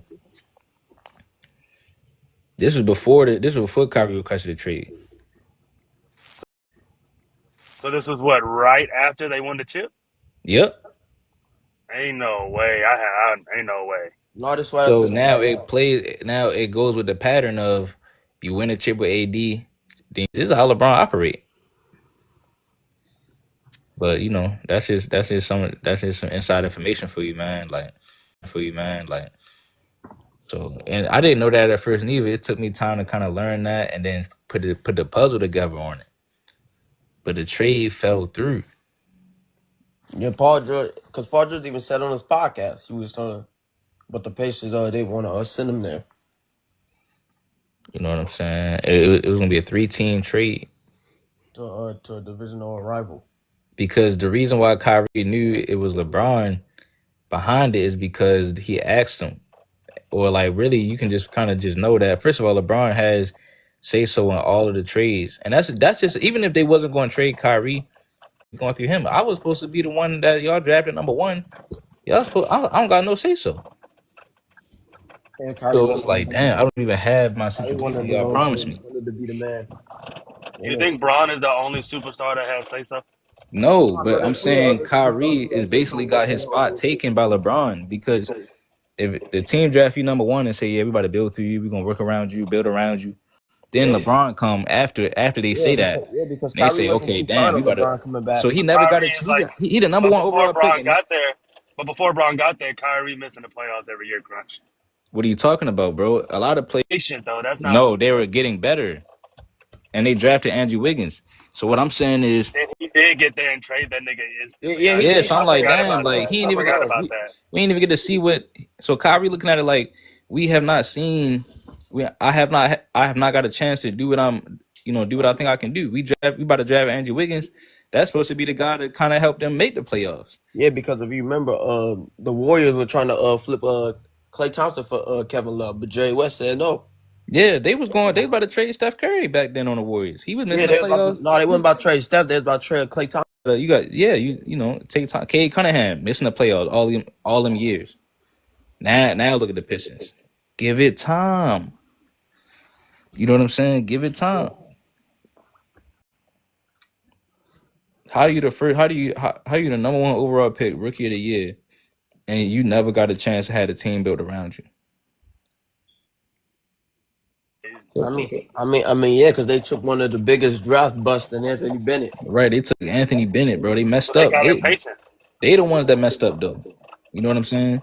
This was before Kyrie requested a trade. So this was what right after they won the chip. Yep. Ain't no way. Ain't no way. No, this right So after the now it plays. Now it goes with the pattern of you win a chip with AD. Then this is how LeBron operate. But that's just some inside information for you, man. Like So, and I didn't know that at first neither. It took me time to kind of learn that and then put the puzzle together on it. But the trade fell through. Yeah, Paul George, because Paul George even said on his podcast, he was telling, but the Pacers, they want to send him there. You know what I'm saying? It was gonna be a 3-team trade To a divisional rival. because the reason why Kyrie knew it was LeBron behind it is because he asked him, or like really, you can just kind of just know that. First of all, LeBron has say so in all of the trades, and that's just even if they wasn't going to trade Kyrie, going through him. I was supposed to be the one that y'all drafted #1. Y'all supposed, I don't got no say so. And Kyrie So it's like, damn, I don't even have my Kyrie central wanted pivot. to Y'all go promised me. wanted to be the man. You think Braun is the only superstar that has say so? No, Nah, bro, but I'm there's plenty of saying other Kyrie superstars that is say so. basically got his spot taken by LeBron because if the team draft you #1 and say, yeah, we about to build through you, we're gonna work around you, build around you. Then Yeah, LeBron come after they say that. because They Kyrie say, wasn't okay, too fond damn, we of about to. LeBron coming back. So he But never got Kyrie it. is like, He the number but one before overall pick. Braun got there, Kyrie missed in the playoffs every year, crunch. What are you talking about, bro? A lot of players. Patient though, that's not what No, he they were was. getting better, and they drafted Andrew Wiggins. So what I'm saying is, And he did get there and trade that nigga instantly. Yeah, he yeah. did. So I'm I like, forgot damn, about like that. he I ain't even forgot get. about We that. ain't even get to see what. So Kyrie looking at it like we have not seen. I have not got a chance to do what do what I think I can do. We about to draft Andrew Wiggins. That's supposed to be the guy that kind of helped them make the playoffs. Yeah, because if you remember, the Warriors were trying to flip Klay Thompson for Kevin Love, but Jerry West said no. Yeah, they was about to trade Steph Curry back then on the Warriors. He was Yeah, missing the they was about playoffs. to. No, they wasn't about to trade Steph. They was about to trade Klay Thompson. You got take time. Cade Cunningham missing the playoffs all them years. Now look at the Pistons. Give it time. You know what I'm saying? Give it time. How you the first? How you the #1 overall pick, rookie of the year, and you never got a chance to have a team built around you? Yeah, because they took one of the biggest draft busts than Anthony Bennett. Right? They took Anthony Bennett, bro. They messed So they up. got impatient. They the ones that messed up though. You know what I'm saying?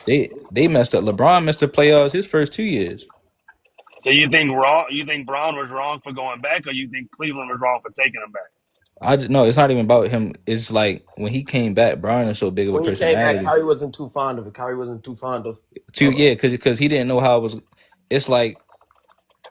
They messed up. LeBron missed the playoffs his first 2 years. So you think Braun was wrong for going back, or you think Cleveland was wrong for taking him back? No, it's not even about him. It's like when he came back, Brian is so big of a When he came back, personality. Kyrie wasn't too fond of it. Kyrie wasn't too fond of. Because he didn't know how it was. It's like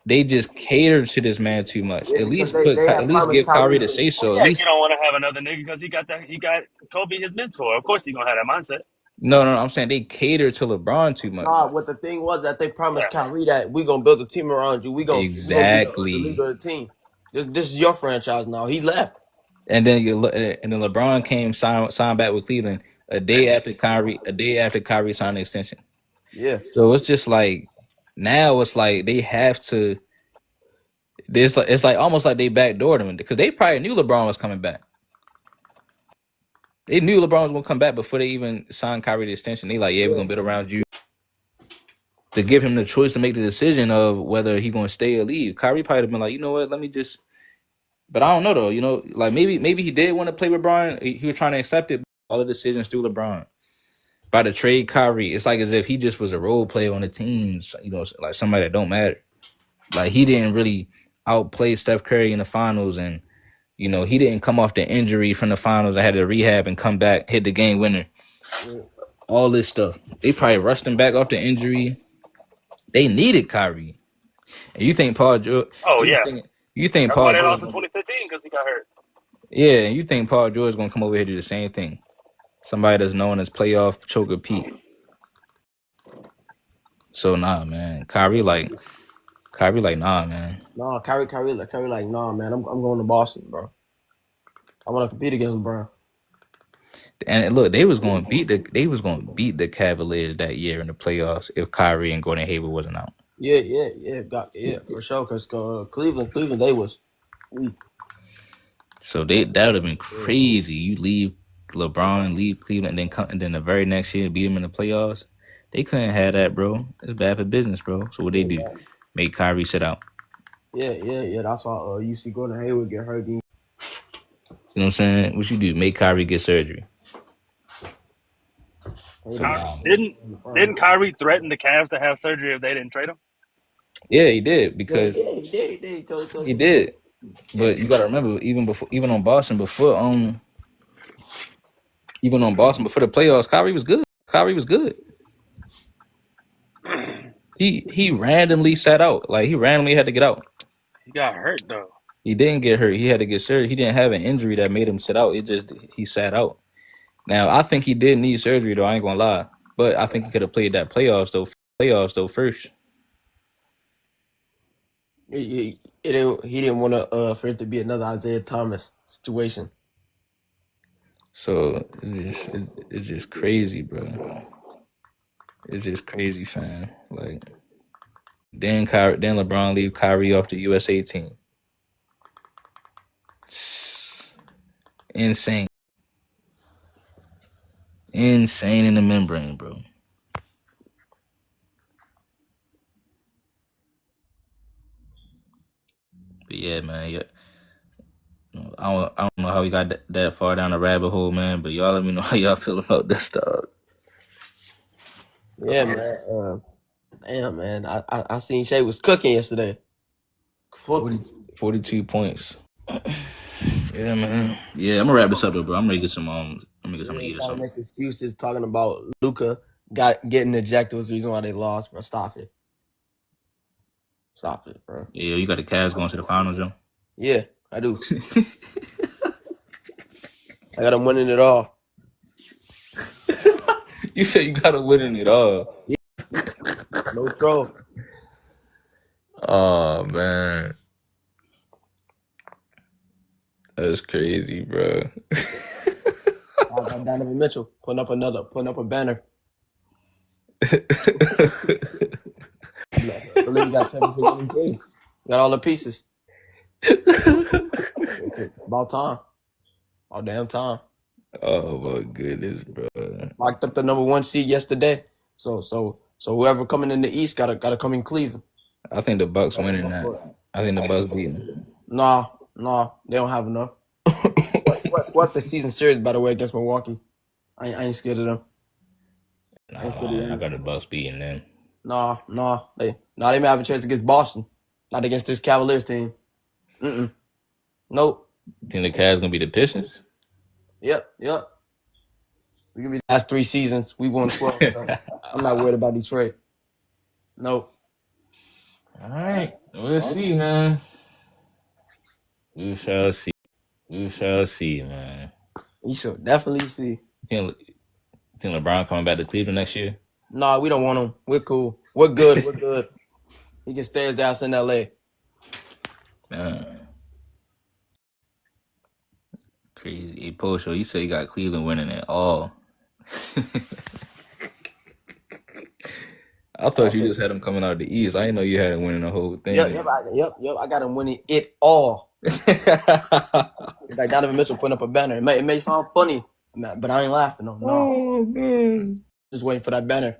they just catered to this man too much. Yeah, At because least they had promised give Kyrie Kyrie. to say so. Well, At yeah, least you don't want to have another nigga because he got Kobe his mentor. Of course, he's gonna have that mindset. no. I'm saying they cater to LeBron too much. Nah, what the thing was that they promised Yeah. Kyrie that we gonna build a team around you. We gonna be the leader of the team. This is your franchise now. He left. And then LeBron came signed back with Cleveland a day after Kyrie signed the extension. Yeah. So it's just like now it's like they have to. It's like almost like they backdoored him because they probably knew LeBron was coming back. They knew LeBron was gonna come back before they even signed Kyrie the extension. They like, yeah, we're gonna build around you to give him the choice to make the decision of whether he gonna stay or leave. Kyrie probably have been like, you know what, let me just. But I don't know though. You know, like maybe he did want to play with LeBron. He was trying to accept it. All the decisions through LeBron. By the trade Kyrie, it's like as if he just was a role player on the teams. You know, like somebody that don't matter. Like he didn't really outplay Steph Curry in the finals, and you know he didn't come off the injury from the finals. I had to rehab and come back, hit the game winner. All this stuff. They probably rushed him back off the injury. They needed Kyrie. And you think Paul George? Oh yeah. You think That's Paul why they George? lost in 2015 because he got hurt. Yeah, and you think Paul George is gonna come over here and do the same thing? Somebody that's known as playoff choker Pete. So nah, man. Kyrie like nah, man. Nah, Kyrie like, nah, man. I'm going to Boston, bro. I want to compete against LeBron. And look, they was going to beat the Cavaliers that year in the playoffs if Kyrie and Gordon Hayward wasn't out. Yeah, for sure. Cause Cleveland, they was weak. So that would have been crazy. You leave LeBron, leave Cleveland, and then the very next year beat them in the playoffs. They couldn't have that, bro. It's bad for business, bro. So what they do? Make Kyrie sit out. Yeah. That's why you see Gordon Hayward get hurt. You know what I'm saying? What you do? Make Kyrie get surgery. So nah, Didn't Kyrie threaten the Cavs to have surgery if they didn't trade him? yeah, he did Yeah, he because did. He did. He did. He told he you. did. Yeah. But you gotta remember, even on Boston even on Boston before the playoffs, Kyrie was good. Kyrie was good. He randomly sat out. Like he randomly had to get out. He got hurt though. He didn't get hurt. He had to get surgery. He didn't have an injury that made him sit out. It just he sat out. Now I think he did need surgery though. I ain't gonna lie, but I think he could have played that playoffs though first. He didn't want to for it to be another Isaiah Thomas situation. So it's just crazy, bro. It's just crazy, fam. Like then LeBron leave Kyrie off the USA team. Insane. Insane in the membrane, bro. But yeah, man. Yeah. I don't know how we got that far down the rabbit hole, man. But y'all let me know how y'all feel about this stuff. Yeah, man. Damn, man. I seen Shay was cooking yesterday. 42 points. Yeah, man. Yeah, I'm gonna wrap this up though, bro. I'm gonna get some. I'm gonna get something to eat or Trying to something. make excuses talking about Luka getting ejected was the reason why they lost, bro. Stop it. Stop it, bro. Yeah, you got the Cavs going to the finals, Joe. Yeah, I do. I got them winning it all. You said you got to win it all. No troll. Oh man, that's crazy, bro. I got Donovan Mitchell putting up a banner. The league got 7 team. Got all the pieces. About time. All damn time. Oh my goodness, bro. Locked up the number 1 seed yesterday. So whoever coming in the East gotta come in Cleveland. I think the Bucks winning that. I think the Bucks beating them. Nah, they don't have enough. What the season series, by the way, against Milwaukee. I ain't scared of them. I got the Bucks beating them. Nah. They may have a chance against Boston. Not against this Cavaliers team. Nope. Think the Cavs gonna be the Pistons? Yep. We can be the last 3 seasons. We won 12. I'm not worried about Detroit. Nope. All right, we'll see, man. We shall see. We shall see, man. You should definitely see. Think LeBron coming back to Cleveland next year? Nah, we don't want him. We're cool. We're good. He can stay his ass in LA. Crazy. Hey, Pocho, you say you got Cleveland winning it all. I thought you just had him coming out of the East. I didn't know you had him winning the whole thing. Yep. I got him winning it all. Like Donovan Mitchell putting up a banner. It may sound funny, but I ain't laughing. No. Oh man. Just waiting for that banner.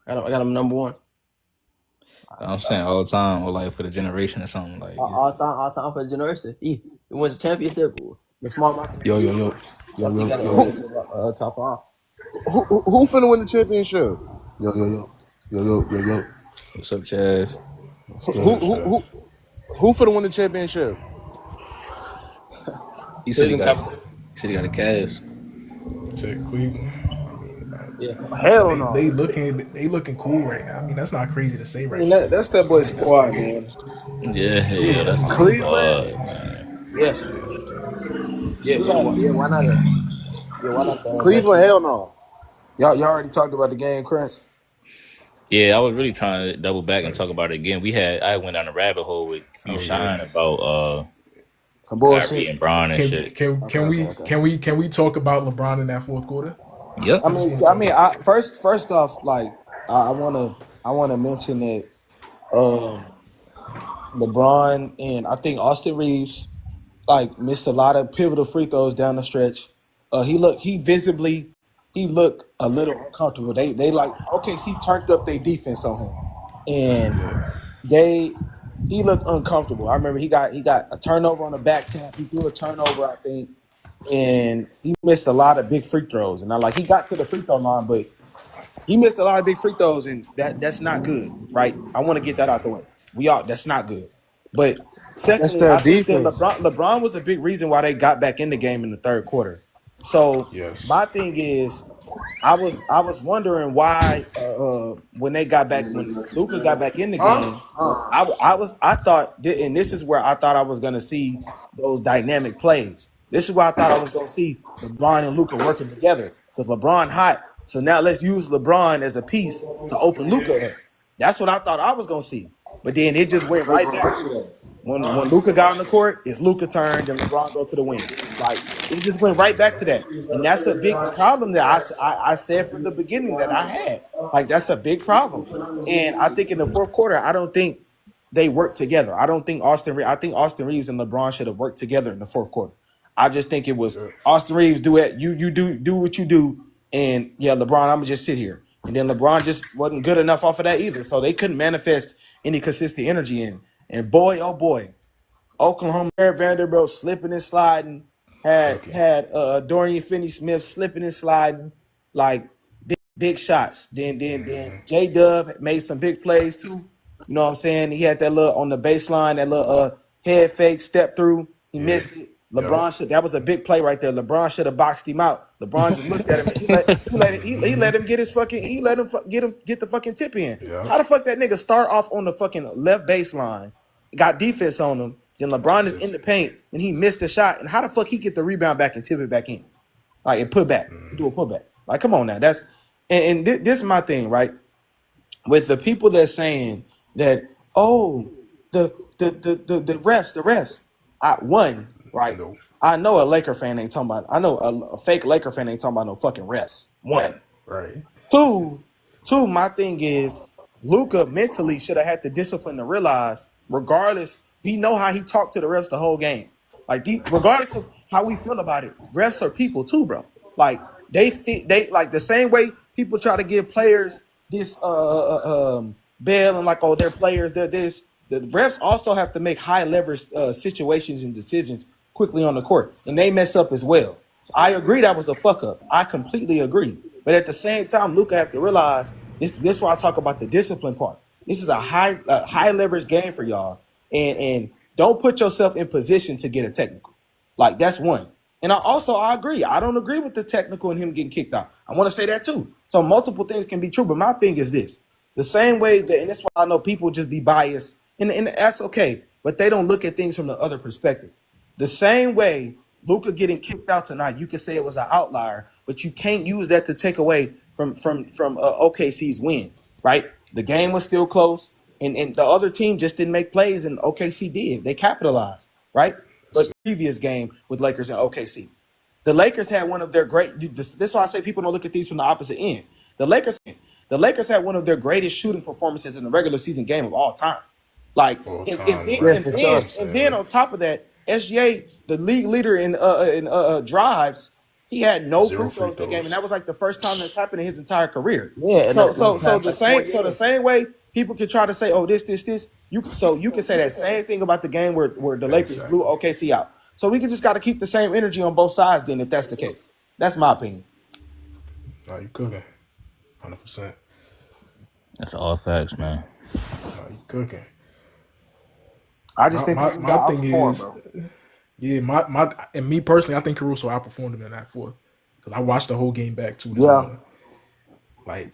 I got him number 1. I'm saying all the time, or like for the generation or something like. All time for the generation. He wins the championship. The smart market. Yo. Top 5. Who finna win the championship? Yo. What's up, Chaz? Who finna win the championship? He said he got the Cavs. To Cleveland. Yeah. Hell no. They looking cool right now. I mean, that's not crazy to say right I now. mean, that's that boy's squad, man. Yeah, that's Cleveland. Yeah. Why not? Why not? Cleveland, hell no. Y'all already talked about the game, Chris. Yeah, I was really trying to double back and talk about it again. I went down a rabbit hole with Q Shine about Some Kyrie bullshit. and Bron and shit. Can we talk about LeBron in that fourth quarter? Yep. First off, like I wanna mention that LeBron and I think Austin Reeves like missed a lot of pivotal free throws down the stretch. He looked a little uncomfortable. They like OKC turned up their defense on him, and he looked uncomfortable. I remember he got a turnover on the back tap. He threw a turnover, I think, and he missed a lot of big free throws. And he got to the free throw line, but he missed a lot of big free throws, and that's not good, right? I want to get that out the way. That's not good. But That's secondly, their I think that defense. LeBron was a big reason why they got back in the game in the third quarter. So Yes. my thing is, I was wondering why when they got back when Luka got back in the game, I thought, and this is where I thought I was gonna see those dynamic plays. This is where I thought I was gonna see LeBron and Luka working together because LeBron hot. So now let's use LeBron as a piece to open Luka up. That's what I thought I was gonna see. But then it just went right back to that. When Luka got on the court, it's Luka turned and LeBron go to the wing. It just went right back to that, and that's a big problem that I said from the beginning that I had. That's a big problem, and I think in the fourth quarter, I don't think they worked together. I don't think I think Austin Reeves and LeBron should have worked together in the fourth quarter. I just think it was Austin Reeves do it. You do what you do, and yeah, LeBron, I'm gonna just sit here. And then LeBron just wasn't good enough off of that either, so they couldn't manifest any consistent energy in. And boy, oh boy, Oklahoma, Vanderbilt slipping and sliding. Had Dorian Finney-Smith slipping and sliding, like big shots. Then J Dub made some big plays too. You know what I'm saying? He had that little on the baseline, that little head fake step through. He missed it. LeBron that was a big play right there. LeBron should have boxed him out. LeBron just looked at him and he let him get his fucking get the fucking tip in. Yeah. How the fuck that nigga start off on the fucking left baseline, got defense on him, then LeBron is in the paint and he missed the shot, and how the fuck he get the rebound back and tip it back in, and put back, do a putback? Come on now, that's this is my thing, right? With the people that saying that, the refs, right? No. I know a Laker fan ain't talking about. I know a fake Laker fan ain't talking about no fucking refs. One, Right. two. My thing is, Luka mentally should have had the discipline to realize, regardless, he know how he talked to the refs the whole game. Regardless of how we feel about it, refs are people too, bro. They the same way people try to give players this bail and they're players, they're this. The refs also have to make high leverage situations and decisions quickly on the court, and they mess up as well. I agree that was a fuck up. I completely agree. But at the same time, Luka have to realize this is why I talk about the discipline part. This is a high leverage game for y'all, and don't put yourself in position to get a technical. That's one. And I agree. I don't agree with the technical and him getting kicked out. I want to say that too. So multiple things can be true, but my thing is this: the same way that, and that's why I know people just be biased, and that's okay. But they don't look at things from the other perspective. The same way Luka getting kicked out tonight, you can say it was an outlier, but you can't use that to take away from OKC's win, right? The game was still close, and the other team just didn't make plays, and OKC did. They capitalized, right? But the previous game with Lakers and OKC, the Lakers had one of their great. This is why I say people don't look at these from the opposite end. The Lakers had one of their greatest shooting performances in the regular season game of all time. And then on top of that, SGA, the league leader in drives, he had no free throws in the game, and that was the first time that's happened in his entire career. Yeah. So the same way people can try to say, this, you can say that same thing about the game where the Lakers blew OKC out. So we just got to keep the same energy on both sides then, if that's the case. That's my opinion. No, you cooking. 100%. That's all facts, man. No, you cooking. I just think this guy outperformed, bro. Yeah, and me personally, I think Caruso outperformed him in that fourth because I watched the whole game back too. Yeah. I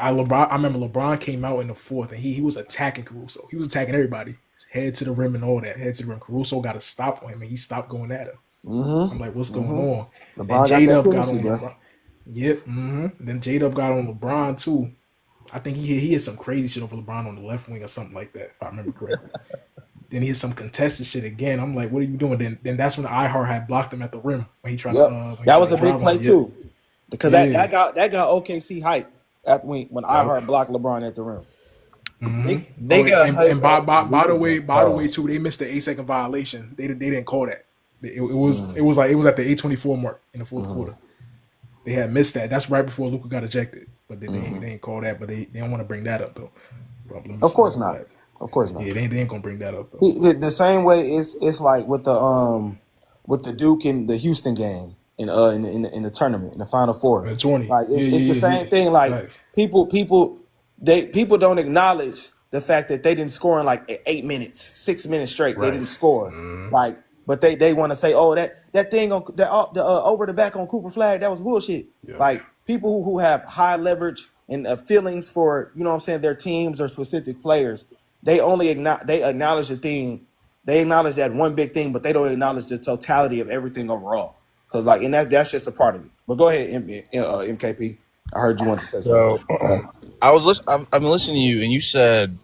remember LeBron came out in the fourth and he was attacking Caruso. He was attacking everybody, head to the rim and all that. Head to the rim. Caruso got a stop on him and he stopped going at him. I'm like, what's going on? LeBron J Dub got on LeBron. Yep. Then J Dub got on LeBron too. I think he had some crazy shit over LeBron on the left wing or something like that, if I remember correctly. Then he had some contested shit again. I'm like, what are you doing? Then that's when IHart had blocked him at the rim when he tried to. That was a big play too, because that got OKC hype when IHart blocked LeBron at the rim. They got and by the way too, they missed the 8-second violation. They didn't call that. It was at the 8:24 mark in the fourth quarter. They had missed that. That's right before Luka got ejected, but they didn't call that. But they don't want to bring that up though. Of course not. Of course not. Yeah, they ain't gonna bring that up though. The same way it's like with the with the Duke and the Houston game in the tournament in the Final Four. 20. Like Yeah, it's the same thing. Like Right. people don't acknowledge the fact that they didn't score in like 8 minutes, 6 minutes straight. They Right. didn't score. Like, but they want to say, oh, that thing on the over the back on Cooper Flag, that was bullshit. Yeah. Like people who have high leverage and feelings for their teams or specific players, they only acknowledge the thing. They acknowledge that one big thing, but they don't acknowledge the totality of everything overall. Cause and that's just a part of it. But go ahead, MKP. I heard you want to say something. So I've been listening to you, and you said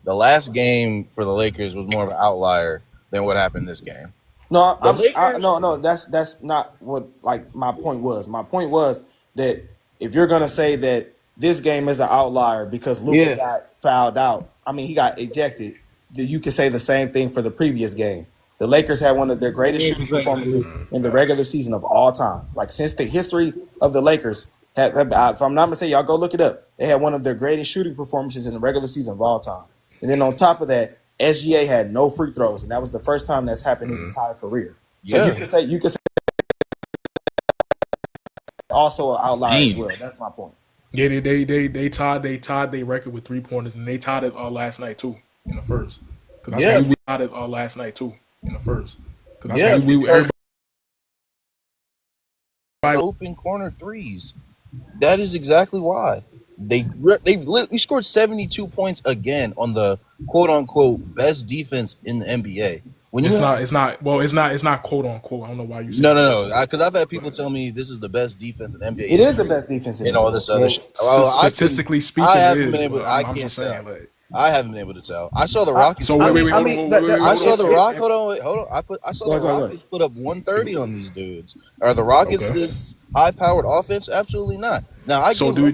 the last game for the Lakers was more of an outlier than what happened this game. No, Lakers- no. That's not what my point was. My point was that if you're gonna say that this game is an outlier because Luka got fouled out, I mean he got ejected. You could say the same thing for the previous game. The Lakers had one of their greatest shooting performances in the regular season of all time. Like since the history of the Lakers, if I'm not mistaken, y'all go look it up. They had one of their greatest shooting performances in the regular season of all time. And then on top of that, SGA had no free throws, and that was the first time that's happened his entire career. So you could say also an outlier as well. That's my point. Yeah, they tied their record with 3-pointers, and they tied it last night too in the first. Because we tied it last night too in the first. Because open corner threes. That is exactly why they scored 72 points again on the quote unquote best defense in the NBA. It's not quote unquote. I don't know why you said no. Because I've had people tell me this is the best defense in NBA. It is the best defense in and all this other shit. Well, statistically speaking, I it haven't been is. able. I can't tell. I haven't been able to tell. I saw the Rockets. So wait. I saw the Rockets. Hold on. I saw the Rockets put up 130 on these dudes. Are the Rockets this high-powered offense? Absolutely not. Now, do you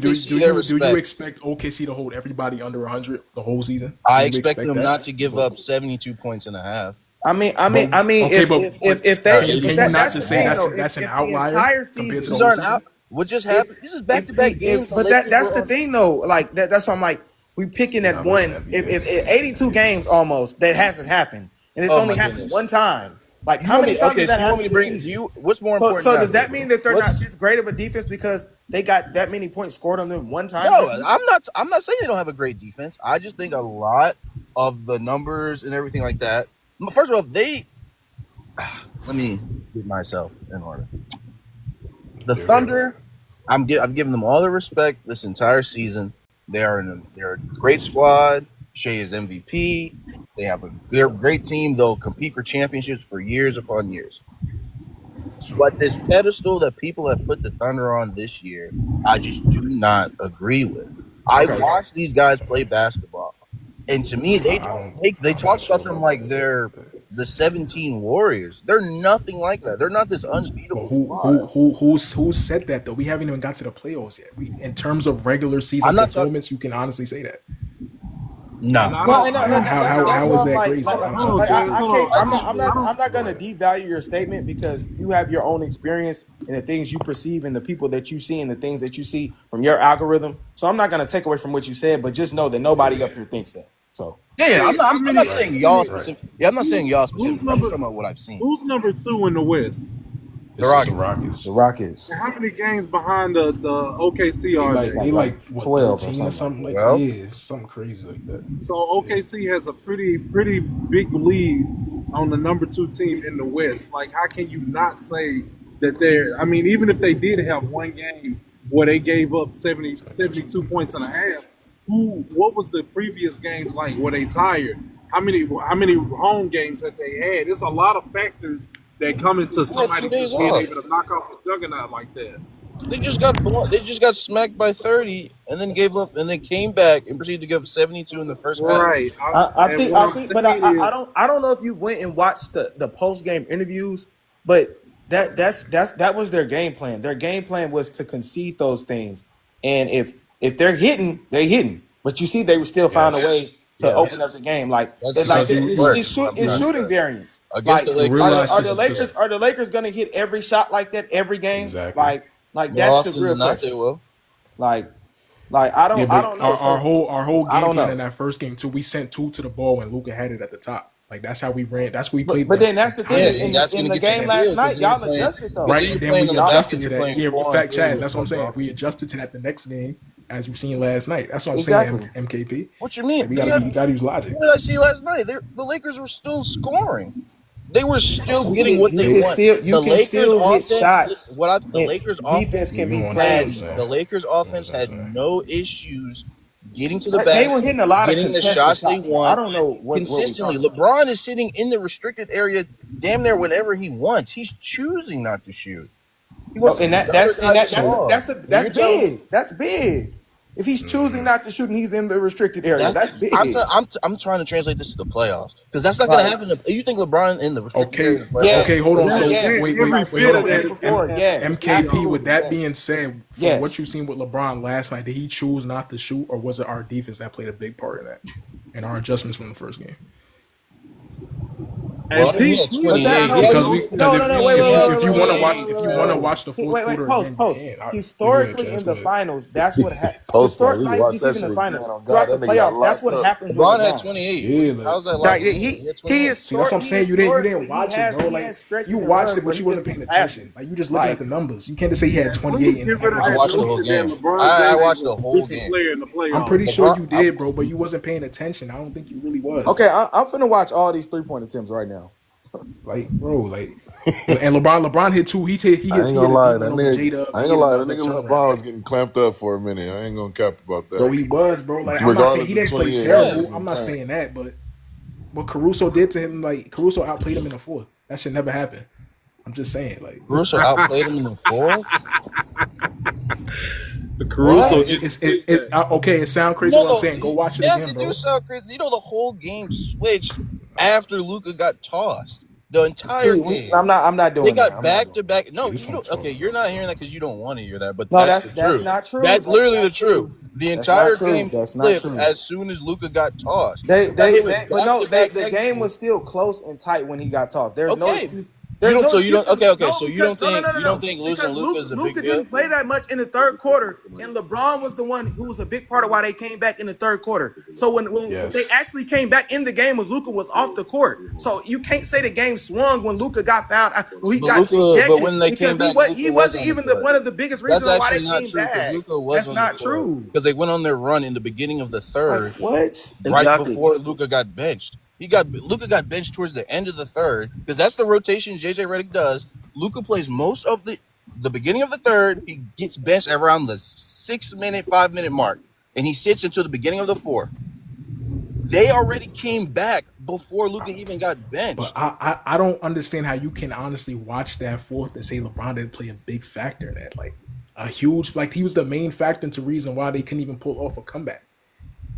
expect OKC to hold everybody under 100 the whole season? I expect them not to give up 72 points and a half. If that's just say that's an outlier. Entire season, what just happened? This is back-to-back games. But that's the thing, though. Like that's why I'm like, we picking at one. If 82 games almost that hasn't happened, and it's only happened one time. Like how many times did that happen? What's more important? So does that mean that they're not this great of a defense because they got that many points scored on them one time? No, I'm not saying they don't have a great defense. I just think a lot of the numbers and everything like that. First of all, let me get myself in order. The Thunder, I've given them all the respect this entire season. They're a great squad. Shea is MVP. They're a great team. They'll compete for championships for years upon years. But this pedestal that people have put the Thunder on this year, I just do not agree with. I watched these guys play basketball, and to me, they talk about them like they're the 17 Warriors. They're nothing like that. They're not this unbeatable squad. Who said that though? We haven't even got to the playoffs yet. In terms of regular season performance, you can honestly say that. No. How is that crazy? I'm not gonna devalue your statement because you have your own experience and the things you perceive and the people that you see and the things that you see from your algorithm. So I'm not gonna take away from what you said, but just know that nobody up here thinks that. So I'm not saying y'all specific. Yeah, I'm not saying y'all specific. I'm just talking about what I've seen. Who's number 2 in the West? The Rockets. The Rockets. How many games behind the OKC are they like 12 13 or something like well, that? Yeah, something crazy like that. So OKC has a pretty big lead on the number 2 team in the West. Like, how can you not say that they're? I mean, even if they did have one game where they gave up 72 points and a half, what was the previous games like? Were they tired? How many home games that they had? It's a lot of factors that come into somebody just being able to knock off a juggernaut like that. They just got smacked by 30 and then gave up and then came back and proceeded to give up 72 in the first half. Right. I don't know if you went and watched the post game interviews, but that was their game plan. Their game plan was to concede those things, and if they're hitting, they're hitting. But you see, they would still find a way to open up the game. Like it's shooting variance. Against like, the Lakers. Are the Lakers going to hit every shot like that every game? Exactly. Like that's the real question. They will. Like I don't know. Our whole game plan in that first game too. We sent 2 to the ball when Luka had it at the top. Like that's how we ran. That's what we played. But then that's the thing. and that's In gonna the get you game that last deal, 'cause night, then you're y'all playing- adjusted though. Then right. you're Then playing we on the adjusted back to end, that. you're Yeah, playing fact, foreign Chaz. That's what I'm saying. bro. We adjusted to that the next game, as we've seen last night. That's what I'm Exactly. saying. MKP. What you mean? Like, you gotta use logic. What did I see last night? The Lakers were still scoring. They were still getting what You they can want. still- you the can Lakers still hit offense, shots. the And Lakers defense can be You know what I'm crazy. saying. the Lakers offense You know what I'm had saying. no issues getting to the They basket. were hitting a lot of getting the contested shots they shots. want. I don't know what consistently. What we talking LeBron is sitting in the restricted area damn near whenever he wants. He's choosing not to shoot. He wants and the that's other guy to score. that's You're telling me- big. That's big. If he's choosing not to shoot and he's in the restricted area, that's big. I'm trying to translate this to the playoffs because that's not going to happen. You think LeBron in the restricted area? is playing? Okay, hold on. So Yeah. wait, Every hold bit of on. that. Before, yes, MKP. absolutely, With that yes. being said, from Yes. what you've seen with LeBron last night, did he choose not to shoot, or was it our defense that played a big part in that and our adjustments from the first game? Well, he had 28. If you want to watch the fourth quarter, Post. again, Historically, yeah, in the finals, that's what happened. Post, Historically, man, not watch just that even the shit finals, again. Oh, God, throughout the that nigga got playoffs, that's what locked up. happened. LeBron with had LeBron. 28. Yeah, like- How's that Like, like? he is. See, that's what I'm saying. You didn't watch it, bro. He Like has stretches you and watched runs it, where but he you wasn't just paying passing. attention. Like you just looking at the numbers. You can't just say he had When 28 you and get rid of I that watched the whole notion that game. LeBron I James watched the was a whole different game. player in the playoffs. I'm pretty sure you LeBron- did, bro, but you wasn't paying attention. I don't think you really was. Okay, I'm finna watch all these 3-point attempts right now. Like, bro, like, and LeBron hit two. He hit I ain't gonna lie, that over nigga. J-Dub. I ain't gonna lie, that nigga LeBron was getting clamped up for a minute. I ain't gonna cap about that. Bro, he was, bro. Like, I'm not Regardless saying he didn't of play 28 terrible. years, I'm not time. saying that, but what Caruso did to him, like Caruso outplayed him in the fourth. That should never happen. I'm just saying, like Russo outplayed him in the fourth. The Caruso okay. It sounds crazy what I'm saying. Go watch it yes, again, it bro. do sound crazy. You know the whole game switched after Luka got tossed. The entire game. I'm not doing They that. got I'm back not to back. No, this you don't. one's Okay, you're not hearing that because you don't want to hear that. But No, that's that's the truth. not true. That's That's literally not the truth. The That's entire not true. game That's not flipped true. as soon as Luka got tossed. But no, Back-to-back the game was still close and tight when he got tossed. There's no Okay. excuse. You don't- no so you don't- excuse. okay, so you don't think- you don't think losing Because Luka is a big Luka deal? didn't play that much in the third quarter, and LeBron was the one who was a big part of why they came back in the third quarter. So when Yes. they actually came back in the game, was Luka was off the court. So you can't say the game swung when Luka got fouled. When he But got Luka- ejected but when they because came he, back, he Luka wasn't was on even the court. one of the biggest That's reasons why they actually not came true because back. Luka was That's on not the court. true. Because they went on their run in the beginning of the third, Like, what? right before Luka got benched. Luka got benched towards the end of the third because that's the rotation JJ Redick does. Luka plays most of the beginning of the third. He gets benched around the 5-minute mark, and he sits until the beginning of the fourth. They already came back before Luka even got benched. But I don't understand how you can honestly watch that fourth and say LeBron didn't play a big factor in that. Like a huge, like he was the main factor into reason why they couldn't even pull off a comeback.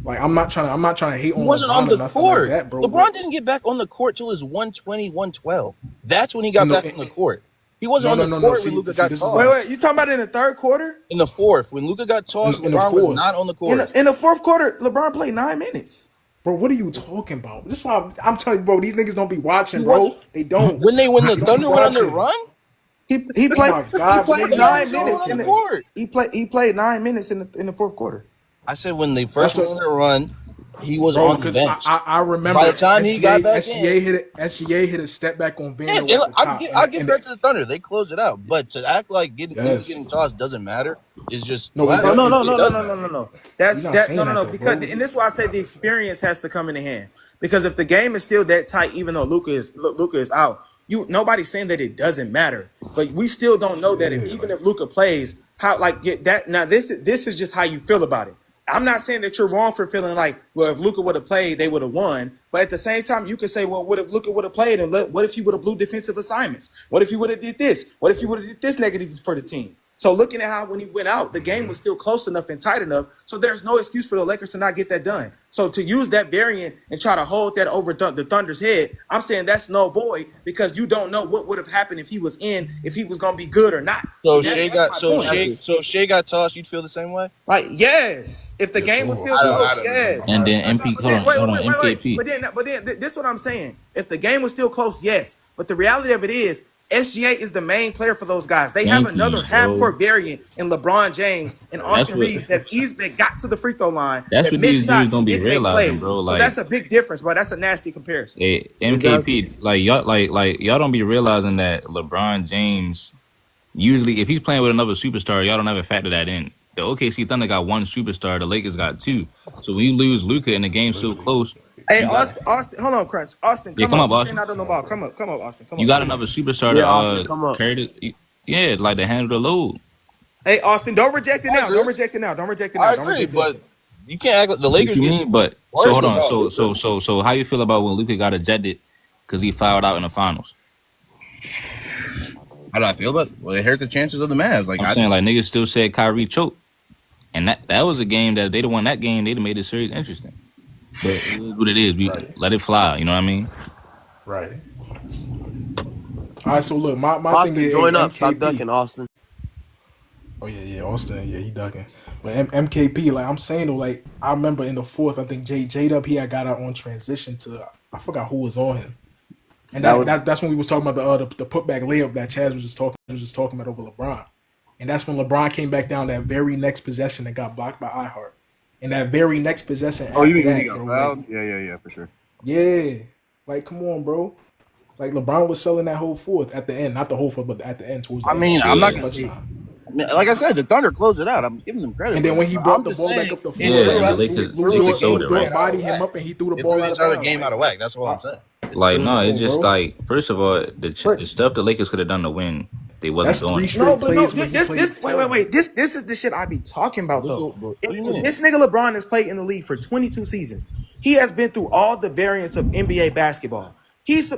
Like I'm not trying to hate on He wasn't LeBron on or the nothing court. like that, bro. LeBron didn't get back on the court till his 120, 112. That's when he got back on the court. He wasn't on the court when Luka got tossed. Wait, you talking about in the third quarter? In the fourth, when Luka got tossed, In the LeBron fourth. was not on the court. In the fourth quarter, LeBron played 9 minutes. Bro, what are you talking about? This is why I'm telling you, bro. These niggas don't be watching, bro. They don't. When the They Thunder don't went on their watch it. run, He played. my God, he played they 9 don't minutes on in the the court. He played 9 minutes in the fourth quarter. I said when they first went on their run, he was Bro, on the because bench. I remember By the time he got back SGA hit a step back on Yes, Vanderbilt. and I'll give credit to the Thunder. They closed it out. But to act like getting tossed doesn't matter is just No. No. It does That's You're not that. saying No. that, though, Because bro. and this is why I say the experience has to come in hand. Because if the game is still that tight, even though Luka is out, nobody's saying that it doesn't matter. But we still don't know that even if Luka plays, how that. Now this is just how you feel about it. I'm not saying that you're wrong for feeling like, well, if Luka would have played, they would have won. But at the same time, you could say, well, what if Luka would have played, and what if he would have blew defensive assignments? What if he would have did this? What if he would have did this negative for the team? So looking at how when he went out, the game was still close enough and tight enough. So there's no excuse for the Lakers to not get that done. So to use that variant and try to hold that over the Thunder's head, I'm saying that's no void because you don't know what would have happened if he was going to be good or not. So That's Shea got tossed. You'd feel the same way. like, yes, if the game was still I don't close, know. yes. And then MP, hold on, MKP. But then, this is what I'm saying. If the game was still close, yes. But the reality of it is, SGA is the main player for those guys. They have Thank another you, half bro. court variant in LeBron James and That's Austin what Reeves that got to the free throw line, that's that what missed these dudes shots, don't be didn't make realizing, plays. bro. So Like, that's a big difference, bro. That's a nasty comparison. MKP, like y'all don't be realizing that LeBron James usually, if he's playing with another superstar, y'all don't ever factor that in. The OKC Thunder got one superstar, the Lakers got two. So when you lose Luka and the game's so close, Hey, you got Austin, hold on, Crunch. Austin, yeah, come come up. up, You saying Austin. I don't know about? Come up, Austin. Come You up. got another superstar Yeah, to Austin, come up. carry the, yeah, like to handle the load. Hey, Austin, don't reject it I now. agree. Don't reject it now. Don't reject it I now. Don't agree, reject but it. you can't act like the What Lakers you get mean? But worse so hold on. without So Luka. so how you feel about when Luka got ejected because he fouled out in the finals? How do I feel about it? Well, it hurt the chances of the Mavs. Like I'm saying like niggas still said Kyrie choked. And that was a game that if they'd have won that game, they'd have made the series interesting. But it is what it is. We let it fly. You know what I mean? Right. All right, so look, my Austin, thing is join up. MKP. Stop ducking, Austin. Oh yeah, Austin, yeah, he ducking. But MKP, like I'm saying though, like I remember in the fourth, I think J-Dub he had got out on transition to I forgot who was on him, and that's when we was talking about the putback layup that Chaz was just talking about over LeBron, and that's when LeBron came back down that very next possession that got blocked by iHeart, and that very next possession. Oh, you mean after when he that, got bro, fouled? like, Yeah, for sure. yeah, like come on, bro. Like LeBron was selling that whole fourth at the end, not the whole fourth, but at the end towards the end. mean, I'm not gonna touchdown. Like I said, the Thunder closed it out. I'm giving them credit. And then when he but brought I'm the just ball saying, back up the it floor, Yeah, threw and the out- Lakers- it threw Lakers the sold it, game right? out of bodied whack. him up and he threw the It ball threw out the of entire bounds. game out of whack. That's all I'm saying. Like no, it's just bro. like first of all, the stuff the Lakers could have done to win, they wasn't That's doing. three It. straight No, but no, plays when he this played. wait. This is the shit I be talking about though. What do you mean? This nigga LeBron has played in the league for 22 seasons. He has been through all the variants of NBA basketball.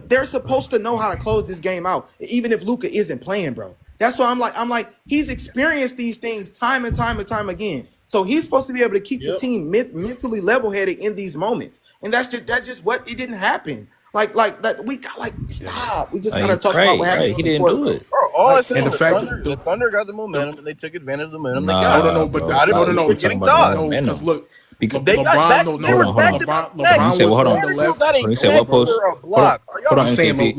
They're supposed to know how to close this game out, even if Luka isn't playing, bro. That's why I'm like he's experienced these things time and time again. So he's supposed to be able to keep the team mentally level headed in these moments, and that's just what it didn't happen. Like that we got stop. We just gotta talk about what happened. He didn't do it. Bro, all I said and was the fact the Thunder got the momentum and they took advantage of the momentum Nah, they got. No, but bro, How did no, we no, keep getting tossed? no, because look, Because They got back. LeBron, They was hold back on. to back. LeBron You said, was hold on on. the Still left. got a When you said check what post? for a block. Are y'all Hold on, I'm saying MKP.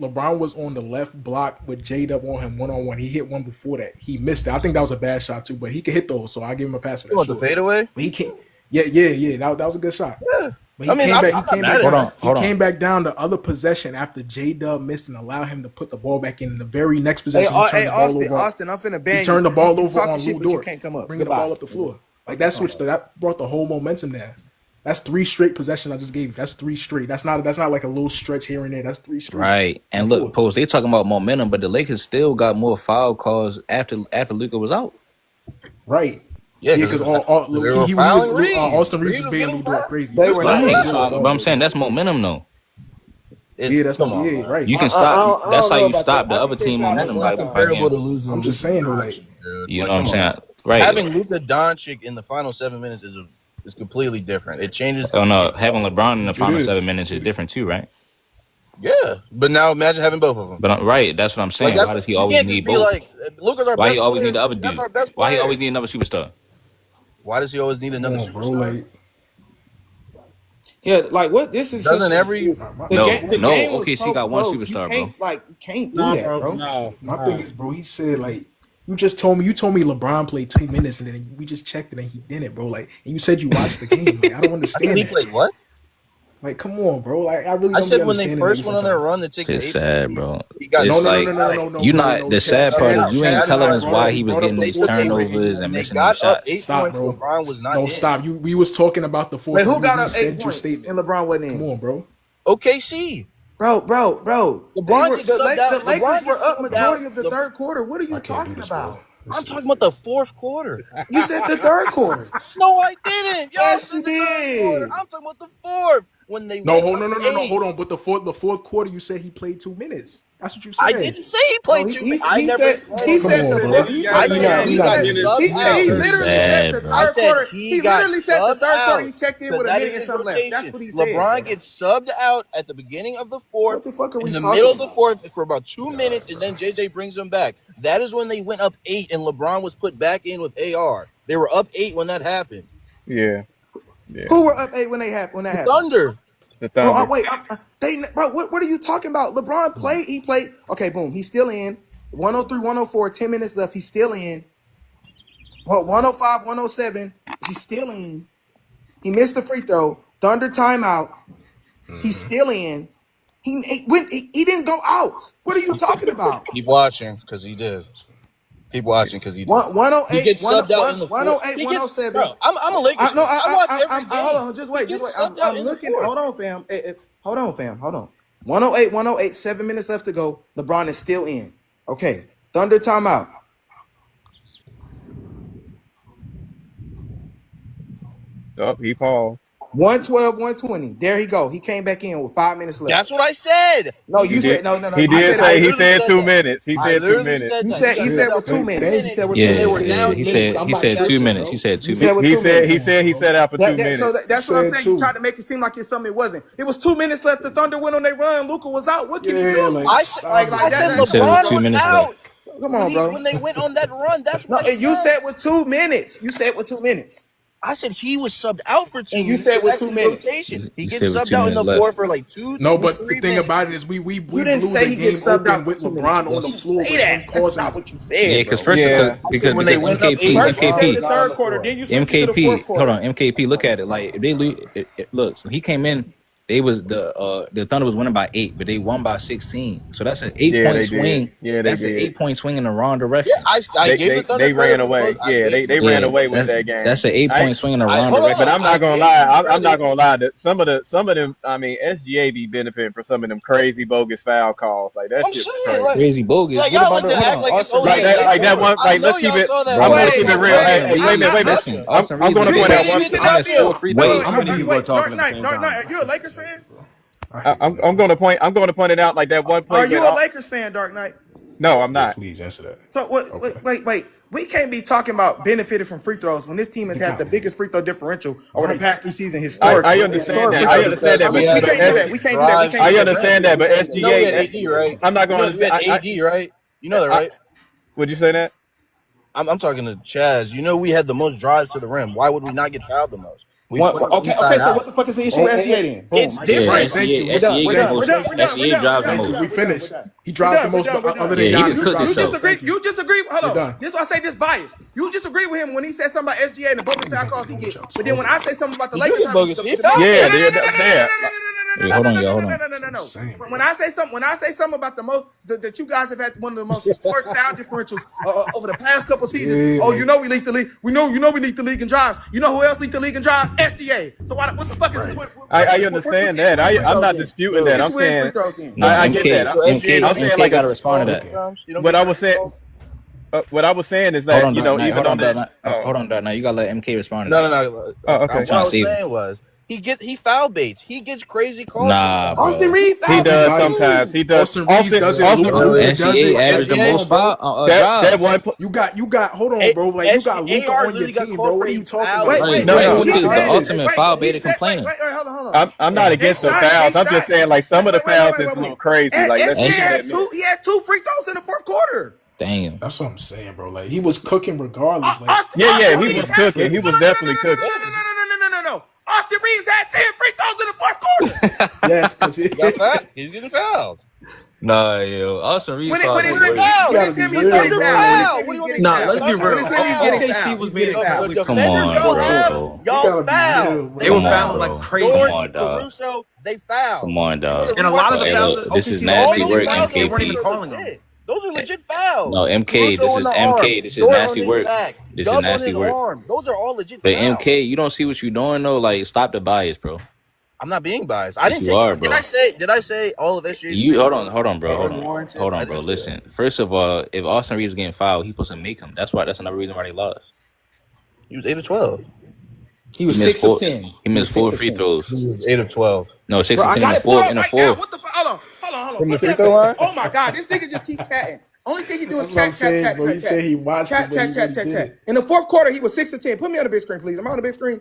LeBron was on the left block with J-Dub on him 1-on-1. He hit one before that. He missed it. I think that was a bad shot too, but he could hit those, so I give him a pass for that. You want the sure. fadeaway? But he can't. Yeah. That was a good shot. Yeah. But he I mean, came I'm back. not He came mad back. at Down, it. Hold he on. came back down the other possession after J-Dub missed and allowed him to put the ball back in. The very next Hey, possession, he turned the ball over. Austin, I'm finna ban He turned you. the ball You over talking on shit, Lou but you Dort, can't come up. bringing Goodbye. the ball up the floor. Like that brought the whole momentum there. That's 3 straight possessions I just gave you. That's 3 straight. That's not like a little stretch here and there. That's 3 straight. Right. And look, post, they talking about momentum, but the Lakers still got more foul calls after Luka was out. Right. Yeah, because they were he fouling was Reeves. Austin Reeves Reeves was was being getting Lou Dort fouled. crazy. They were Right. not. But I'm saying that's momentum though. That's Come on, yeah, bro. right. You can I stop. don't That's how know you about stop that. the I other think team they fouled momentum. him. By It's not comparable to him. losing. I'm just saying, though, like, Doncic, dude. You Like, know what I'm come saying? on. Right. Having Luka Doncic in the final 7 minutes is completely different. It changes. Oh no, having LeBron in the final is. 7 minutes is different too, right? Yeah, but now imagine having both of them. But right, that's what I'm saying. Why does he you always can't just need be both? like Luka's our Why best he always player. need the other That's dude? our best Why he player. always need another superstar? Why does he always need another Come on, bro. superstar? Like, Yeah, like what this is. Doesn't such a- every- the No, game was OKC got one close. superstar, you can't, bro. you can't do Nah, that, bro. No. my thing is, bro, he said, like, you told me LeBron played 2 minutes and then we just checked it and he didn't, bro. Like, and you said you watched the game. Like, I don't I understand think he that. played what? Like, come on, bro. Like, I really don't I said be when they understanding first niggas went on their sometimes. run to take the It's 8, sad, bro. he got It's No, like no. you not the sad part is you ain't telling us why he was getting They these took eight, turnovers and they missing got these up shots. 8 Stop, points. bro. LeBron was not No, in. stop. We was talking about the fourth. Wait, who got You up said 8 your points statement. and LeBron went in? Come on, bro. OKC. Bro. LeBron gets subbed out. The Lakers LeBron were gets up subbed majority out. of the third quarter. What are you I can't do talking this, about? bro. I'm talking about the fourth quarter. You said the third quarter. No, I didn't. Y'all Yes, said you the third quarter. did. I'm talking about the fourth when they No, went hold up no. 8. Hold on. But the fourth quarter, you said he played 2 minutes. That's what you said. I didn't say he played No, 2 he minutes. I never said he Come said on, the bro. fourth. He said I the- said he he got said subbed he out. literally said the Bro. I third said quarter. he He got literally said the subbed third quarter. out. He checked in But with a that minute is and his something left. rotation. That's what he said. LeBron gets subbed out at the beginning of the fourth. What the fuck are we in the talking middle of the about? fourth for about 2 minutes, and then JJ brings them back. That is when they went up 8, and LeBron was put back in with AR. They were up 8 when that happened. Yeah. Who were up 8 when that happened? Thunder. The Bro, Thunder. wait, bro, what are you talking about? LeBron played. He played. Okay, boom. He's still in. 103, 104. 10 minutes left. He's still in. Well, 105, 107. He's still in. He missed the free throw. Thunder timeout. He's still in. He didn't go out. What are you talking about? Keep watching because he did. Keep watching because he did. 108, He gets subbed out in the 108, He 107. Bro, I'm a Lakers fan. I watch every game. Hold on, just wait. I'm looking. Hold on, fam. Hold on. 108, 108, 7 minutes left to go. LeBron is still in. Okay. Thunder timeout. Oh, he paused. 112, 120. There he go. He came back in with 5 minutes left. That's what I said. No, you said no. He did say he said 2 minutes. He said 2 minutes. He said with 2 minutes. He said with 2 Yeah, minutes. he said 2 minutes. He said 2 minutes. He said out for 2 minutes. So that's what I'm saying. You tried to make it seem like it's something it wasn't. It was 2 minutes left. The Thunder went on their run. Luka was out. What can he do? I said LeBron was out. Come on, bro. When they went on that run, that's what I said. You said with 2 minutes. I said he was subbed out for 2 minutes. And you said with 2 minutes. He gets subbed out in the floor for like 2. No, but three the thing minutes. about it is we blew didn't say the he game gets subbed out open with for 2 LeBron minutes. on the floor. Say that. That's not what you said. Yeah, because first, Yeah. When they went up MKP, First you said MKP, the third quarter, then you switched to the fourth MKP, quarter. hold on, MKP. Look at it. Like if they lose, look, when he came in, they was the Thunder was winning by 8, but they won by 16. So that's an 8-point swing. Yeah, that's an 8-point swing in the wrong direction. Yeah, I gave the Thunder they ran credit for away. both. Yeah, they ran away with that game. That's an 8-point swing in the wrong hold on. direction. But I'm not gonna lie. I'm not gonna lie. That some of them. I mean, SGA be benefiting from some of them crazy bogus foul calls. Like that I'm shit. saying, like, Crazy bogus. Like, What y'all about like to hold act on, like it's Austin okay. Reeves? Like that one. I Like know let's keep y'all it. saw that. I'm gonna Wait, keep it real. Hey, wait a minute. Listen, Austin I'm gonna Reeves point out is one. on his 4 free throws. How many people are talking at the same Dark Knight, time? are you a Lakers fan? I'm gonna point it out like that one play. Are you a Lakers fan, Dark Knight? No, I'm not. Please answer that. So wait. We can't be talking about benefited from free throws when this team has had the biggest free throw differential over the past 3 seasons historically. I understand that. I understand that. We can't do that. We can't do that. I understand that. But You know we had SGA. AD, right? I'm not gonna. You had AD, right? You know that, right? Would you say that? I'm talking to Chaz. You know we had the most drives to the rim. Why would we not get fouled the most? Okay. So what the fuck is the issue with SGA then? It's Yeah, different. SGA drives the most. We finished. He drives the most, but other than Yeah, he Giannis, just cooked drives the himself. most. You disagree. Hold on. done. This is why I say this bias. You disagree with him when he said something about SGA and the bogus foul calls he gets. But then when I say something about the Lakers, did bogus. He fouled. Yeah, Hold on, y'all. Hold on. No. When I say something about the most that you guys have had one of the most historic foul differentials over the past couple seasons. Oh, you know we lead the league. We know we lead the league in drives. You know who else lead the league in drives? SGA. So what the fuck is the point? I understand that. I'm not disputing that. I'm saying I get that. MK got to respond to that. What I was saying is that Hold on, even on that. hold on, Now you gotta let MK respond to No. that. Oh, okay. What I was saying was he foul baits. He gets crazy calls. Nah, sometimes. Austin Reeves. He does sometimes. He does. Austin Reeves does it. SGA averaged the most foul That drives. one. You got. Hold on, bro. Like you got Luka on your team, bro. What are you talking about? Wait, No, he this is said- the ultimate foul wait, beta complaining. Wait, hold on. I'm not against the fouls. I'm just saying like some of the fouls is a little crazy. Like let's SGA keep had it. two. He had 2 free throws in the fourth quarter. Damn. That's what I'm saying, bro. Like he was cooking regardless. Like Yeah, he was cooking. He was definitely cooking. No. Austin Reeves had 10 free throws in the fourth quarter. yes, because He got fouled. He's getting fouled. Nah, yo. Austin Reeves. When it's fouled. he's What getting do you fouled. want me to Nah, say? let's be real. When he's getting OKC fouled. was being fouled. Come on, bro. Y'all fouled. They were Come on, fouling bro. like crazy. Come on, dog. Caruso, they fouled. Come on, dog. And a lot of the Hey, fouls look, that this is OKC nasty made, work, they weren't even MKP. calling them. Those are legit fouls. No, MK, Caruso this on is the MK. arm. This is Dort on nasty his work. back. This Dub is on nasty his work. arm. Those are all legit But fouls. MK, you don't see what you're doing though. Like, stop the bias, bro. I'm not being biased. I Yes, didn't you take. are, bro. Did I say all of SGA's? You hold on, bro. Hold Unwarranted? on, I bro. didn't say Listen. First of all, if Austin Reeves getting fouled, he supposed to make him. That's another reason why they lost. He was 8 of 12. He was He missed 6 of four- 10. He missed 4 free throws. He was 8 of 12. No, 6 Bro, of I 10 got in the it pulled fourth. up In the right now. fourth. What the fuck? Hold on. From the What's free that? throw line? Oh my God, this nigga just keeps chatting. Only thing he do is That's what I'm saying, bro. He said he watched it, but he really didn't. In the fourth quarter, he was 6 of 10. Put me on the big screen, please. Am I on the big screen?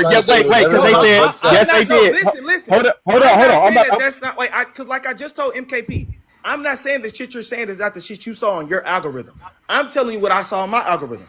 trying to Yeah, say wait, was because No, they everything said but I'm yes, stats. they not. No, did. listen. Hold on, hold I'm on, hold not on. saying that that's not like because like I just told MKP, I'm not saying the shit you're saying is not the shit you saw on your algorithm. I'm telling you what I saw on my algorithm.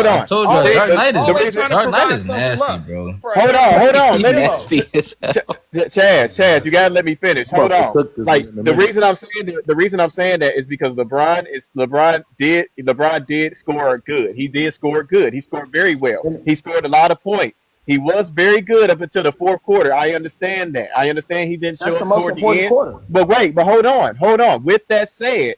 hold I on. told you, See, Dark Knight is Always trying to Dark Knight provide is some nasty, fluff bro. for a Hold hero on. like He's Let me, CeeDee nasty as hell. Chaz, you gotta let me finish. I'm Hold about to on. cook this Like man in a the minute. reason I'm saying that is because LeBron did score good. He did score good. He scored very well. He scored a lot of points. He was very good up until the fourth quarter. I understand that. I understand he didn't That's show the up most toward the important end. quarter. But wait, hold on. With that said,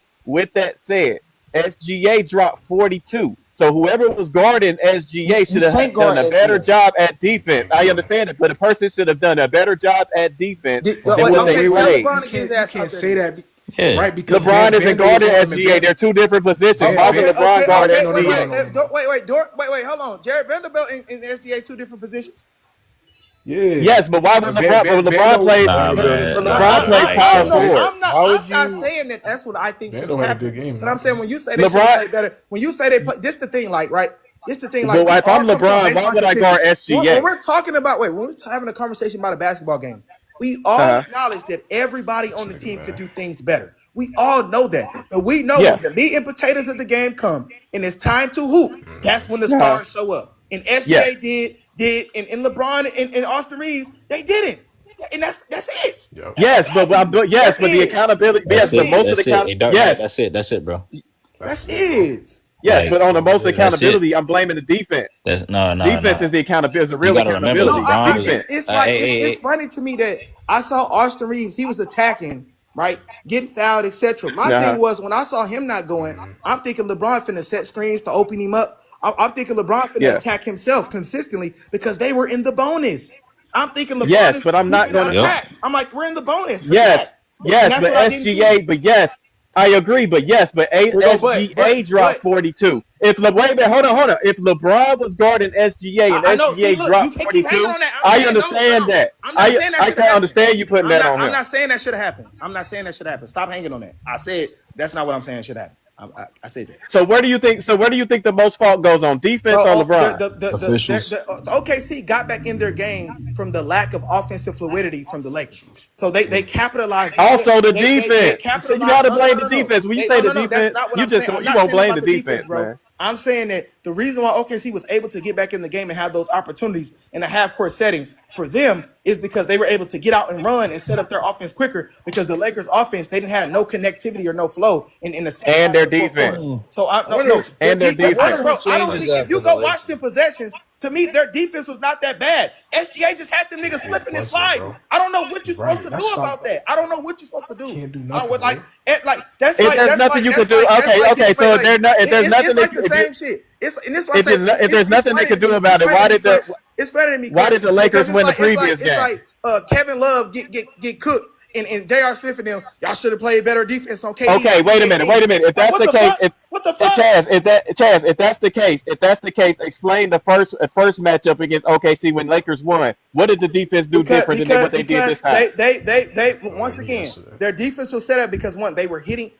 SGA dropped 42. So whoever was guarding SGA should You have can't done guard a better SGA. job at defense. I understand it, but a person should have done a better job at defense than Wait, what they okay, tell played. LeBron to get his You ass can't out there. say that, Yeah. right? Because LeBron isn't Vandal was guarding on him and SGA. They're two different positions. Why would LeBron guard SGA? Wait, hold on. Jared Vanderbilt and SGA two different positions. Yeah. Yes, but why would LeBron play? LeBron plays power forward. I'm not saying that that's what I think should Vandal had a good happen. game. But I'm saying when you say they should play better, when you say they play, this the thing, like, right? This the thing, like, But if I'm LeBron, why would I guard SGA? When we're talking about, when we're having a conversation about a basketball game, we all acknowledge that everybody on the team could do things better. We all know that. But we know when the meat and potatoes of the game come and it's time to hoop, that's when the stars show up. And SGA did, and LeBron and Austin Reeves, they didn't. And that's it. Yep. Yes, but the accountability. That's Yes, but most of the that's it, bro. That's it. Yes, Like, but on the most accountability, I'm blaming the defense. That's no. Defense is the accountability. Is the real You gotta remember, accountability. LeBron It's funny to me that I saw Austin Reeves. He was attacking, right, getting fouled, etc. My thing was when I saw him not going, I'm thinking LeBron finna set screens to open him up. I'm thinking LeBron finna attack himself consistently because they were in the bonus. I'm thinking LeBron is but I'm not going to attack. I'm like, we're in the bonus. Yes, but SGA, but yes, I agree, but SGA dropped 42. If hold on. If LeBron was guarding SGA and SGA dropped 42, I understand that. I can understand you putting that on him. I'm not saying that should have happened. Stop hanging on that. I said that's not what I'm saying should happen. I said that. So where do you think the most fault goes on, defense or LeBron? Officials. The OKC got back in their game from the lack of offensive fluidity from the Lakers. So they capitalized. Also the defense. So you got to blame the defense. When you say the defense, you won't blame the defense, man. I'm saying that the reason why OKC was able to get back in the game and have those opportunities in a half-court setting for them is because they were able to get out and run and set up their offense quicker because the Lakers' offense, they didn't have no connectivity or no flow in the second and their defense. So their defense. Bro, I don't think if you go watch them possessions, to me, their defense was not that bad. SGA just had them niggas slipping and sliding. I don't know what you're supposed to do about that. I don't know what you're supposed to do. Can't do nothing. That's if there's nothing you can do, okay. So if there's nothing, it's the same shit. If there's nothing they could do about it, why did the Lakers win the previous game? It's like Kevin Love get cooked. And J.R. Smith and them, y'all should have played better defense on KD. Okay, wait a minute. If that's the case, what the fuck? Chaz, if that's the case, explain the first matchup against OKC when Lakers won. What did the defense do different than what they did this time? They once again, their defense was set up because they were hitting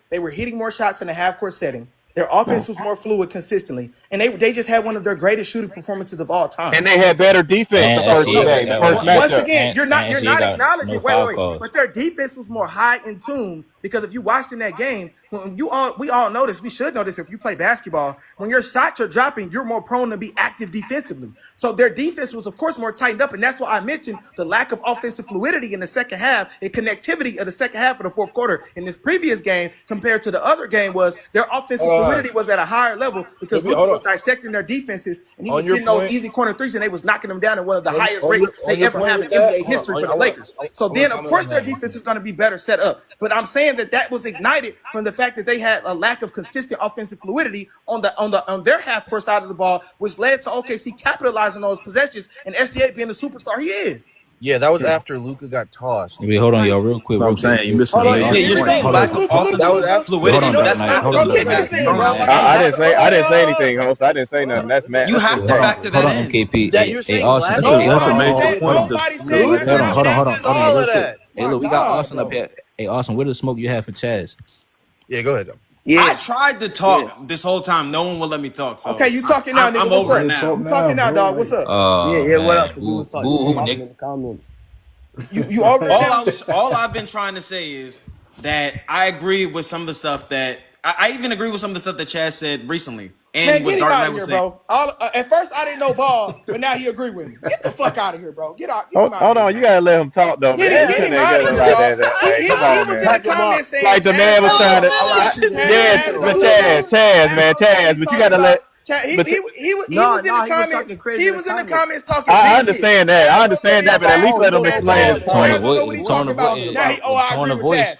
more shots in a half court setting. Their offense was more fluid consistently, and they just had one of their greatest shooting performances of all time. And they had better defense the first game, the first matchup. Once again, you're not acknowledging. Wait. But their defense was more high in tune because if you watched in that game, we all know this. We should know this if you play basketball. When your shots are dropping, you're more prone to be active defensively. So their defense was, of course, more tightened up, and that's why I mentioned the lack of offensive fluidity in the second half and connectivity of the second half of the fourth quarter in this previous game compared to the other game was their offensive fluidity was at a higher level because Luka was dissecting their defenses and he was getting those easy corner threes and they was knocking them down at one of the highest rates they ever have in NBA history for the Lakers. So then, of course, their defense is going to be better set up. But I'm saying that was ignited from the fact that they had a lack of consistent offensive fluidity on their half court side of the ball, which led to OKC capitalizing on those possessions and SGA being the superstar he is. Yeah, that was after Luka got tossed. Wait, hold on, y'all, real quick. I'm saying you missed You're saying lack of offensive fluidity. I didn't say anything, host. I didn't say nothing. That's Matt. You have to factor that in. KP. That you're saying Austin. Hold on. Hey, look, we got Austin up here. Hey, Austin, what the smoke you have for Chaz? Yeah, go ahead. I tried to talk this whole time. No one will let me talk. So okay, you talking now, nigga. I'm What's over up? it now. You talking now, dog. What's up? What up? Boo, Nick. You already all I've been trying to say is that I agree with some of the stuff that I even agree with some of the stuff that Chaz said recently. And man, what get him Dark out Knight of was here, saying. bro. At first, I didn't know ball, but now he agree with me. Get the fuck out of here, bro. Get out. Hold on, you gotta let him talk though. Get him out of here, He was in the comments saying, like the man was trying to. Chaz, but you gotta let. He was in the comments. He was in the comments talking. I understand that. But at least let him explain it. Tone of voice. Now I agree with Chaz.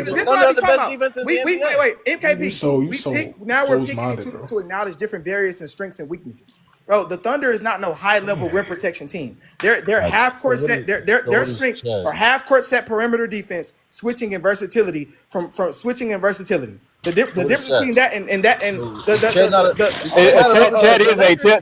listen, this bro. is what I Thunder be are the talking best about. defense in We the wait, NBA. MKP. You so Now we're picking close-minded, bro. to acknowledge different various and strengths and weaknesses. Bro, the Thunder is not no high level rim protection team. They're half court set. Their strengths are half court set perimeter defense, switching and versatility from switching and versatility. The difference between that and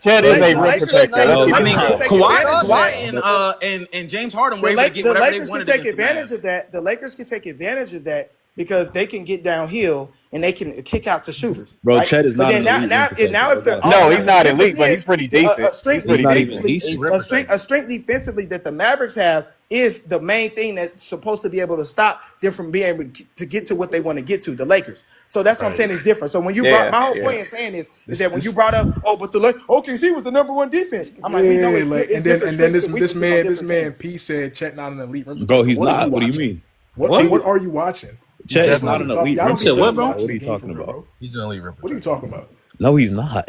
Chad is a rim protector. I mean, Kawhi and James Harden were the, able to Lak- get the whatever they Lakers can wanted take against the advantage Mavs. of that. The Lakers can take advantage of that because they can get downhill and they can kick out to shooters. Bro, right? Chet is not But an then elite now rim protector. if they're No, he's not elite, but he's pretty decent. A strength He's not even defensively, decent. a strength defensively that the Mavericks have is the main thing that's supposed to be able to stop them from being able to get to what they want to get to, the Lakers. So that's what I'm saying is different. So when you brought my whole point in saying is that when you brought up, but the OKC was the number one defense. I'm like, we know it's different. And then this man P said Chet not an elite rim protector. Bro, he's not. What do you mean? What are you watching? Chet is not an elite rim protector. What, bro? What are you talking about? He's an elite rim What are you talking about? No, he's not.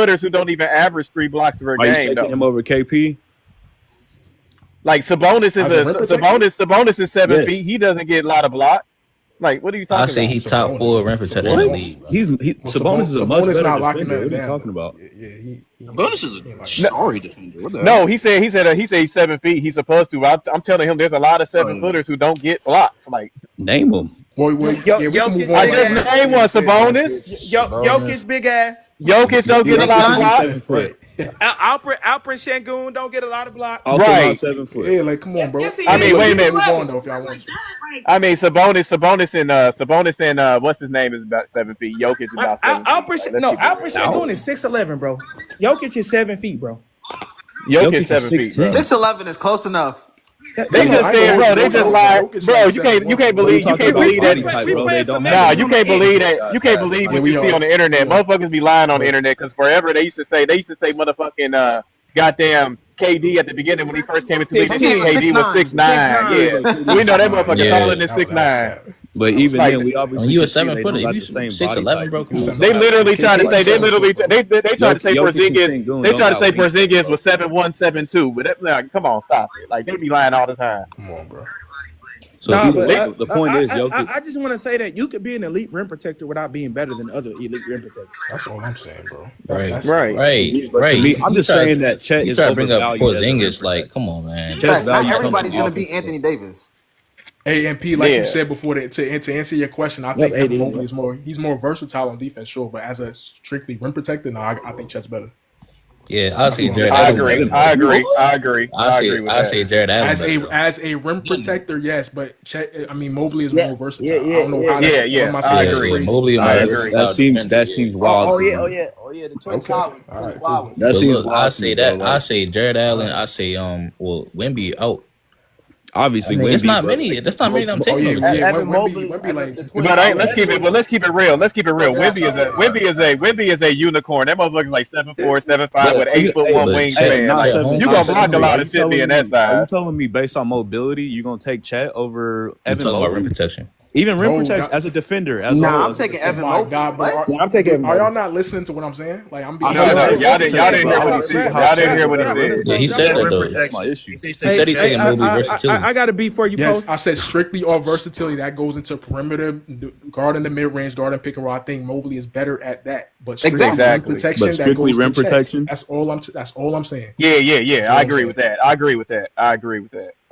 7-footers who don't even average 3 blocks per Are you game taking though. him over KP? Like Sabonis As a rim protector? Sabonis is 7 Yes. feet. He doesn't get a lot of blocks. Like, what are you I talking say about? he's top 4 rim protector in the league. Bro. Sabonis is a much Sabonis better not locking defender. that What are you down. talking about? Yeah, he Bonus is he ain't a locking sorry defender. What the No, hell? he said he's 7 feet. He's supposed to. I'm telling him there's a lot of 7-footers who don't get blocks. Like, Name him. Well, yeah, we can move on. I just named one, Sabonis. Jokic big ass. Jokic don't get a lot of blocks. 7 foot. Alfred Şengün don't get a lot of blocks. Also Right. not 7 foot. Yeah, like come on, bro. Yes, he I mean, is. wait a minute. Move on though if y'all want to. I mean, Sabonis and what's his name is about 7 feet. Jokic is about 7 feet. Alfred Like, let's keep it Alfred real. Şengün is 6'11", bro. Jokic is 7 feet, bro. Jokic is 7 feet, bro. 6'11" is close enough. They just said, bro. They just lied, bro. You can't believe Body that. type, bro. They don't Nah, have you can't believe that. You can't believe what you see on the internet. Motherfuckers be lying on the internet because forever they used to say motherfucking goddamn KD at the beginning when he first came into the league. They said 16, KD was 6'9". Yeah, we know that motherfucker taller than 6'9". But even Like, then, we obviously you a can see they 7 footer. don't got If the you same 6'11", body bro, type. come on. they literally tried to say they tried to say Jokic and Porzingis. Sengun They don't tried to got say weight. Porzingis was 7'1", 7'2", but that, like, come on, stop it. Like, they be lying all the time. Come on, bro. So Nah, either but way, the point is, Jokic. I just want to say that you could be an elite rim protector without being better than other elite rim protectors. That's all I'm saying, bro. Right. Right. Right. To me, I'm just saying that Chet You is try to bring up overvalued as a rim Porzingis, like, protector. come on, man. Chet's Not value everybody's comes gonna off be of- Anthony Davis. AMP, like Yeah. you said before, to answer your question, I think Yep, Evan AD. Mobley is more versatile on defense, sure, but as a strictly rim protector, no, I think Chet's better. Yeah, I say Jared I Allen. agree. I agree with I that. say Jared Allen. As a rim protector, yes, but Chet, I mean Mobley is Yeah, more versatile. yeah, I don't know how that's yeah, what am I I saying? That's agree. crazy. Mobley I might agree. That seems wild. Oh to yeah, me. the Twin Okay. Towers. All right, Twin cool. Towers. That seems Look, wild. I to say me, that. bro. I Like, say Jared Allen. I say Wemby out. obviously, It's Wemby, not but, many. like, That's not many. I'm Oh taking yeah, over. yeah. Evan Mobley, Wemby like the Twin But Towers. let's keep it real. Wemby is a unicorn. That motherfucker's like 7'4", 7'5" with 8'1" wingspan. not Like, seven- you not gonna seven- block a are lot you of shit being telling that me- Are you size. telling me based on mobility, you're gonna take Chet over I'm Evan talking about rim Mobley? protection. Even rim No, protection God. as a defender, as a Nah, whole, I'm as a taking defender. Evan my Mobley. God, bro. What? Yeah, I'm taking Evan Are y'all Mobley. not listening to what I'm saying? Like I'm being No, serious. y'all didn't hear what he See said. how Y'all Chet didn't hear what he is better. said. Yeah, he said that though. That's my issue. He said he's taking Mobley versatility. I got a beat for you, Yes, Post. I said strictly off versatility. That goes into perimeter, guarding the mid range, guarding pick and roll. I think Mobley is better at that. But strictly Exactly. rim protection, But strictly that goes rim to Chet. protection? That's all I'm saying. Yeah. what I I'm agree saying. with that.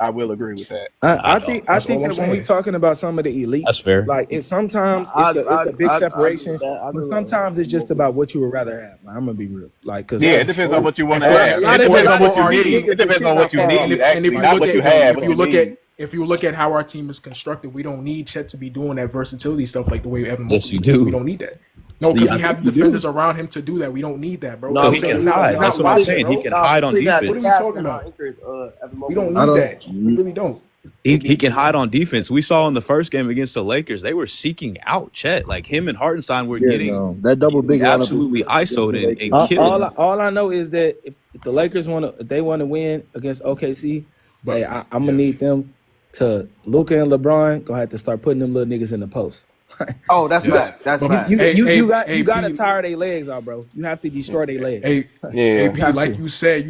I will agree with that. I think That's all I'm that when we saying. talking about some of the elite, That's fair. like it's sometimes it's a big separation, but sometimes it's just about what you would rather have. Like, I'm gonna be real, like because Yeah, it depends on what you want to And for- have. and It for- depends on what for our you team, need. It depends on what you and need. if Actually, not what you have. If you look at how our team is constructed, we don't need Chet to be doing that versatility stuff like the way Evan Mobley Yes, you does. do. We don't need that. No, because Yeah, we I have think you do. defenders around him to do that. We don't need that, bro. No, I'm he saying can we're not- hide. we're That's not what I'm watching, saying. bro. He can hide on What are defense. you talking about? We don't need that. We really don't. He can hide on defense. We saw in the first game against the Lakers, they were seeking out Chet. Like him and Hardenstein were getting that double big lineup absolutely ISO'd and killing. all I know is that if the Lakers want to win against OKC, hey, I'm gonna need them to Luka and LeBron gonna have to start putting them little niggas in the post. Oh, that's facts. That's But facts. You Hey, gotta Pete. tire their legs out, bro. You have to destroy their legs. Hey, Yeah. AP, like you said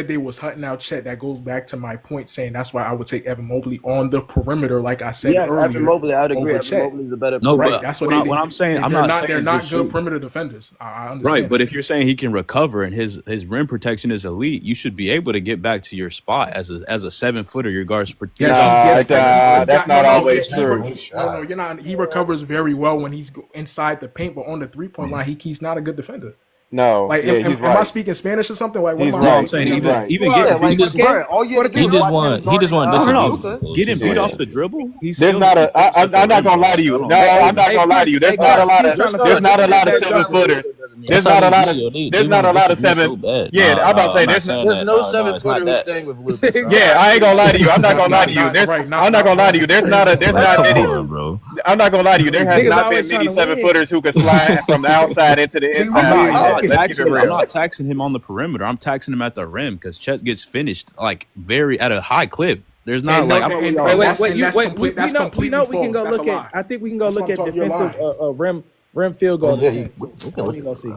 they was hunting out Chet. That goes back to my point saying that's why I would take Evan Mobley on the perimeter, like I said Yeah, earlier. Evan Mobley, I'd agree. over Evan Chet. Mobley's a better. No, Right, but that's what they what I'm saying. I'm they're not not. saying They're not just good shoot. perimeter defenders. I understand. Right, but if you're saying he can recover and his rim protection is elite, you should be able to get back to your spot as a 7-footer. Your guards Yes, that's not always true. No, you're not. He recovers very well when he's inside the paint, but on the 3-point line, he's not a good defender. No, Like, yeah, am he's am I right. speaking Spanish or something? Like, what He's am I? No, right. I'm saying He's even right. even Yeah, get like, beat. just- bro, all you had to do He was just watch him want. He just want guard, discipline. Get him beat Yeah. off the dribble. He's There's still not a. gonna finish I'm not gonna lie to you. No, I'm not gonna lie to you. There's not a lot of. There's not a lot of 7-footers. There's not a lot of. There's not a lot of 7. Yeah, I'm about to say there's. There's no 7-footer who's staying with Luka. So. Yeah, I ain't gonna lie to you. I'm not gonna lie to you. There's. Right, I'm not gonna lie to you. There's not many. bro. I'm not gonna lie to you. There has Niggas not always been many trying to win. 7-footers who can slide from the outside into the inside. I'm not taxing him on the perimeter. I'm taxing him at the rim because Chet gets finished like very at a high clip. There's not like That's completely we can false. go That's look a at. lie. I think we can go That's look what at I'm talking- you're defensive rim field goal attempts. We can go see.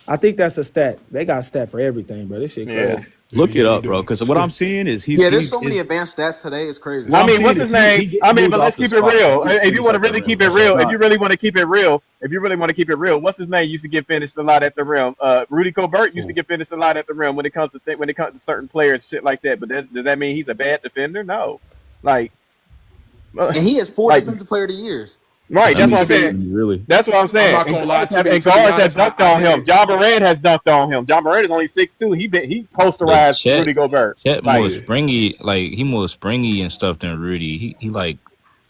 I think that's a stat. They got a stat for everything, bro. This shit crazy. Yeah. look it up, bro. Because what I'm seeing is he's there's so many advanced stats today. It's crazy. I I'm mean, saying what's is his name? he I mean, moves but let's off the keep it spot. real. He If you want to really keep it That's real, not- if you really want to keep it real, what's his name? Used to get finished a lot at the rim. Rudy Gobert used to get finished a lot at the rim when it comes to certain players, shit like that. But does that mean he's a bad defender? No. Like, And he has 4 like- defensive player of the years. right? That's what I'm saying. Really, That's what I'm saying. I'm not gonna lie to you, And to be guards have honest, dunked I on him. did. Ja Morant has dunked on him. Ja Morant is only 6'2". He posterized Chet- Rudy Gobert. Chet Like, more springy, like he more springy and stuff than Rudy. He like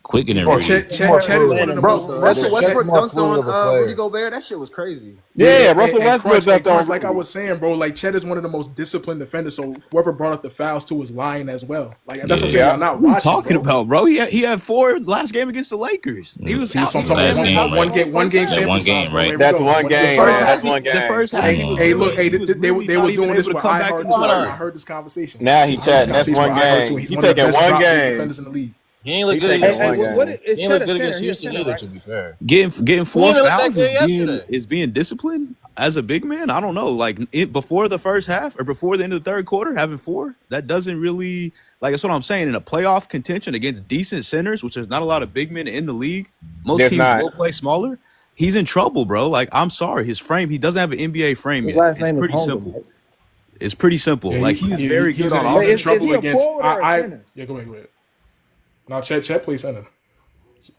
quicker than Or Rudy. Chet is one of the Bro, most. Russell Westbrook more dunked fluid of a on player. Rudy Gobert. That shit was crazy. Yeah, Russell Westbrook Crunch, dunked on like I Rudy. was saying, bro. Like Chet is one of the most disciplined defenders. So whoever brought up the fouls too is lying as well. Like that's what I'm saying. Yeah. Y'all not What are you watching. talking about, bro? He had 4 last game against the Lakers. He was See, so I'm Last talking game, about right? one game That sample one game, size, bro. right? Here we That's go. one game. The first man. half, That's one game. The first half, Hey, look, they was doing this with Harden too. I heard this conversation. Now he chatting. That's one game. He's He one of the taking best one drop deep game. defenders in the league. He ain't look He good taking against one Houston. game. What is He ain't look Chet good a against center? Houston He a either, center, to be fair. getting 4 He ain't look that fouls good yesterday. is being disciplined as a big man. I don't know. Like before the first half or before the end of the third quarter, having 4, that doesn't really like. That's what I'm saying. In a playoff contention against decent centers, which there's not a lot of big men in the league, most There's teams not. will play smaller. He's in trouble, bro. Like I'm sorry, his frame. He doesn't have an NBA frame His yet. last It's name is pretty Holmgren, simple. right? It's pretty simple. Yeah, like he's very good on He's in offense. trouble Is he a against. forward or a center? Yeah, go ahead. Now Chet plays center.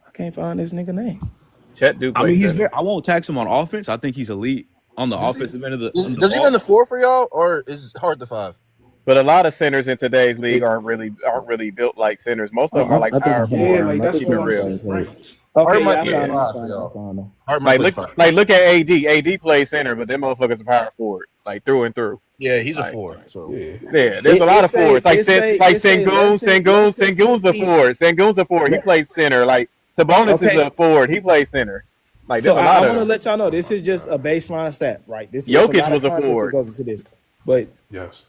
I can't find this nigga name. Chet do I play mean, he's center. very. I won't tax him on offense. I think he's elite on the offensive end of the. Does he run the 4 for y'all, or is Hard the 5? But a lot of centers in today's league aren't really built like centers. Most of them are like I think power I'm forwards. Yeah, like that's Keep what it I'm real. saying. Right. Hard Okay, might yeah, be I a found 5 for him. y'all. Hard might Like be look, 5. like look at AD. AD plays center, but them motherfuckers are power forward, like through and through. Yeah, he's a 4. So Yeah, there's a lot of forwards. Like Sengun's a forward. Sengun's a forward. He plays center. Like Sabonis is a forward. He plays center. Like So there's a lot I of want to them. let y'all know this is just a baseline stat, right? This is Jokic lot was of a context that forward. goes into this, but Yes.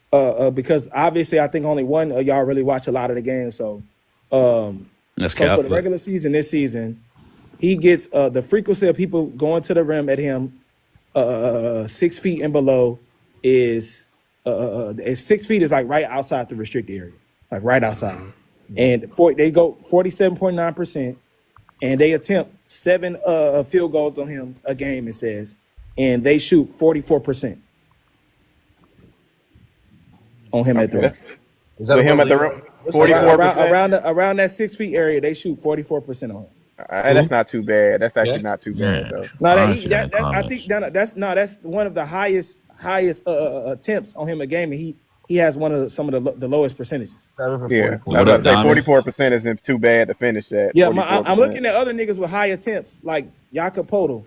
because obviously I think only one of y'all really watch a lot of the games. So, That's so cap. for the regular season this season, he gets the frequency of people going to the rim at him 6 feet and below is 6 feet is like right outside the restricted area, like right outside, and they go 47.9%. And they attempt 7 field goals on him a game, it says, and they shoot 44% on him at the rim. is that With him at the rim, 44%. Around that 6 feet area, they shoot 44% on him. That's not too bad. That's actually not too bad though. No, Honestly, I think that's one of the highest attempts on him a game, and he has some of the lowest percentages. Yeah, I What was up, gonna say Diamond? 44% isn't too bad to finish that. Yeah, 44%. I'm looking at other niggas with high attempts like Jakob Poeltl.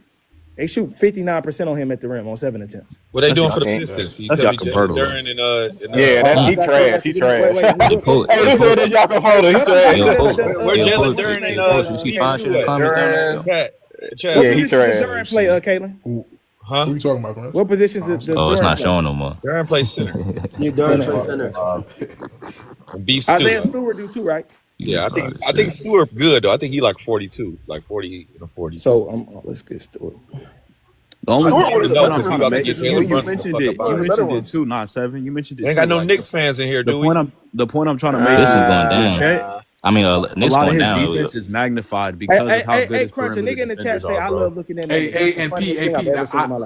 They shoot 59% on him at the rim on 7 attempts. What they That's doing for the Jakob- Pistons? Can you that's tell me Jakob Jalen Poeltl. Duren and Yeah, that's he Wait, trash. He trash. Hey, who said that Jakob Poeltl? He trash. Yo, Post, where's yo, Jalen Post, Duren and Post, you see fine shit in the comments down there? Pat? Yeah, What he position does trash. Duren play, Caitlin? Huh? Who are you talking about, Chris? What positions does Oh, it's Duren not play? showing no more. Duren plays center. And Beef Isaiah Stewart. Stewart do too, right? Yeah, I think Stewart good though. I think he like 42, like 40 and 40. So let's get Stewart. The only Stewart point was I'm the trying best to make is one. you mentioned it. You mentioned it too, not 7. You mentioned it We ain't too. got no like, Knicks fans in here, the do we? point I'm trying to make This is is going down. Chet, I mean, a Knicks lot of going his down. defense is magnified because of how good his Crunch, a perimeter nigga in the chat defenders say, are, I bro. love looking at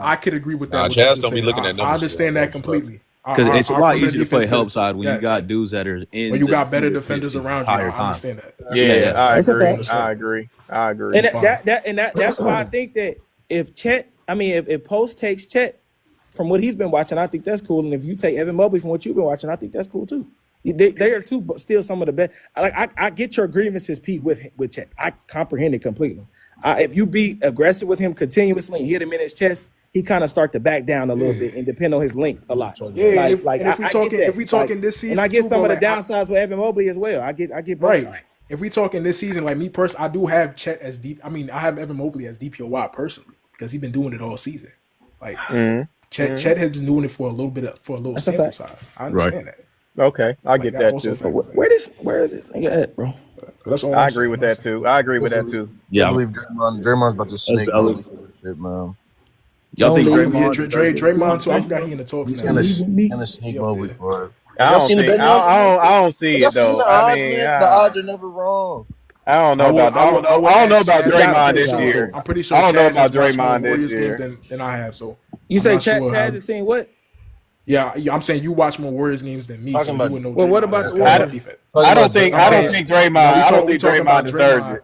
I could agree with that. Nah, what you Chaz just don't be said. looking at I numbers. understand that completely. Because it's a lot easier to play defense help is- side when you yes. got dudes that are in. When you the got better defensive defenders the around you, entire I time. understand that. Yeah, I That's agree. okay. I agree. And Fine. that's why I think that if Post takes Chet from what he's been watching, I think that's cool. And if you take Evan Mobley from what you've been watching, I think that's cool too. They are two, but still some of the best. I get your grievances, Pete, with Chet. I comprehend it completely. If you be aggressive with him continuously and hit him in his chest, he kind of start to back down a little bit and depend on his length a lot. Yeah, if we talking this season, and I get too, some bro, of the like, downsides with Evan Mobley as well. I get both right. sides. If we talking this season, like me personally, I do have Chet as deep. I mean, I have Evan Mobley as DPOY personally because he's been doing it all season. Like Chet has been doing it for a little That's a sample fact. size. I understand that. Okay, I get that also too. Where is this nigga at, bro? That's all I I'm agree saying. with that too. I agree with that too. I Yeah, believe Draymond's about to snake valid. Mobley for this shit, man. y'all think Yeah, Draymond? Draymond too. I forgot he in the talks He's now. gonna snake Mobley for it. I Y'all don't seen the think. betting I don't see Y'all it seen though. the I odds, mean, man? The odds are never wrong. I don't know about. I don't know about Draymond this year. I'm pretty sure I don't know Chaz about has watched more Draymond this Warriors year. games than I have. So You I'm say not Chad sure Chad how- is saying what? Yeah, I'm saying you watch more Warriors games than me, so Talking you about- would know. Well, what Draymond about has the better Warriors? defense. I don't think saying- Draymond. I don't think Draymond deserves it.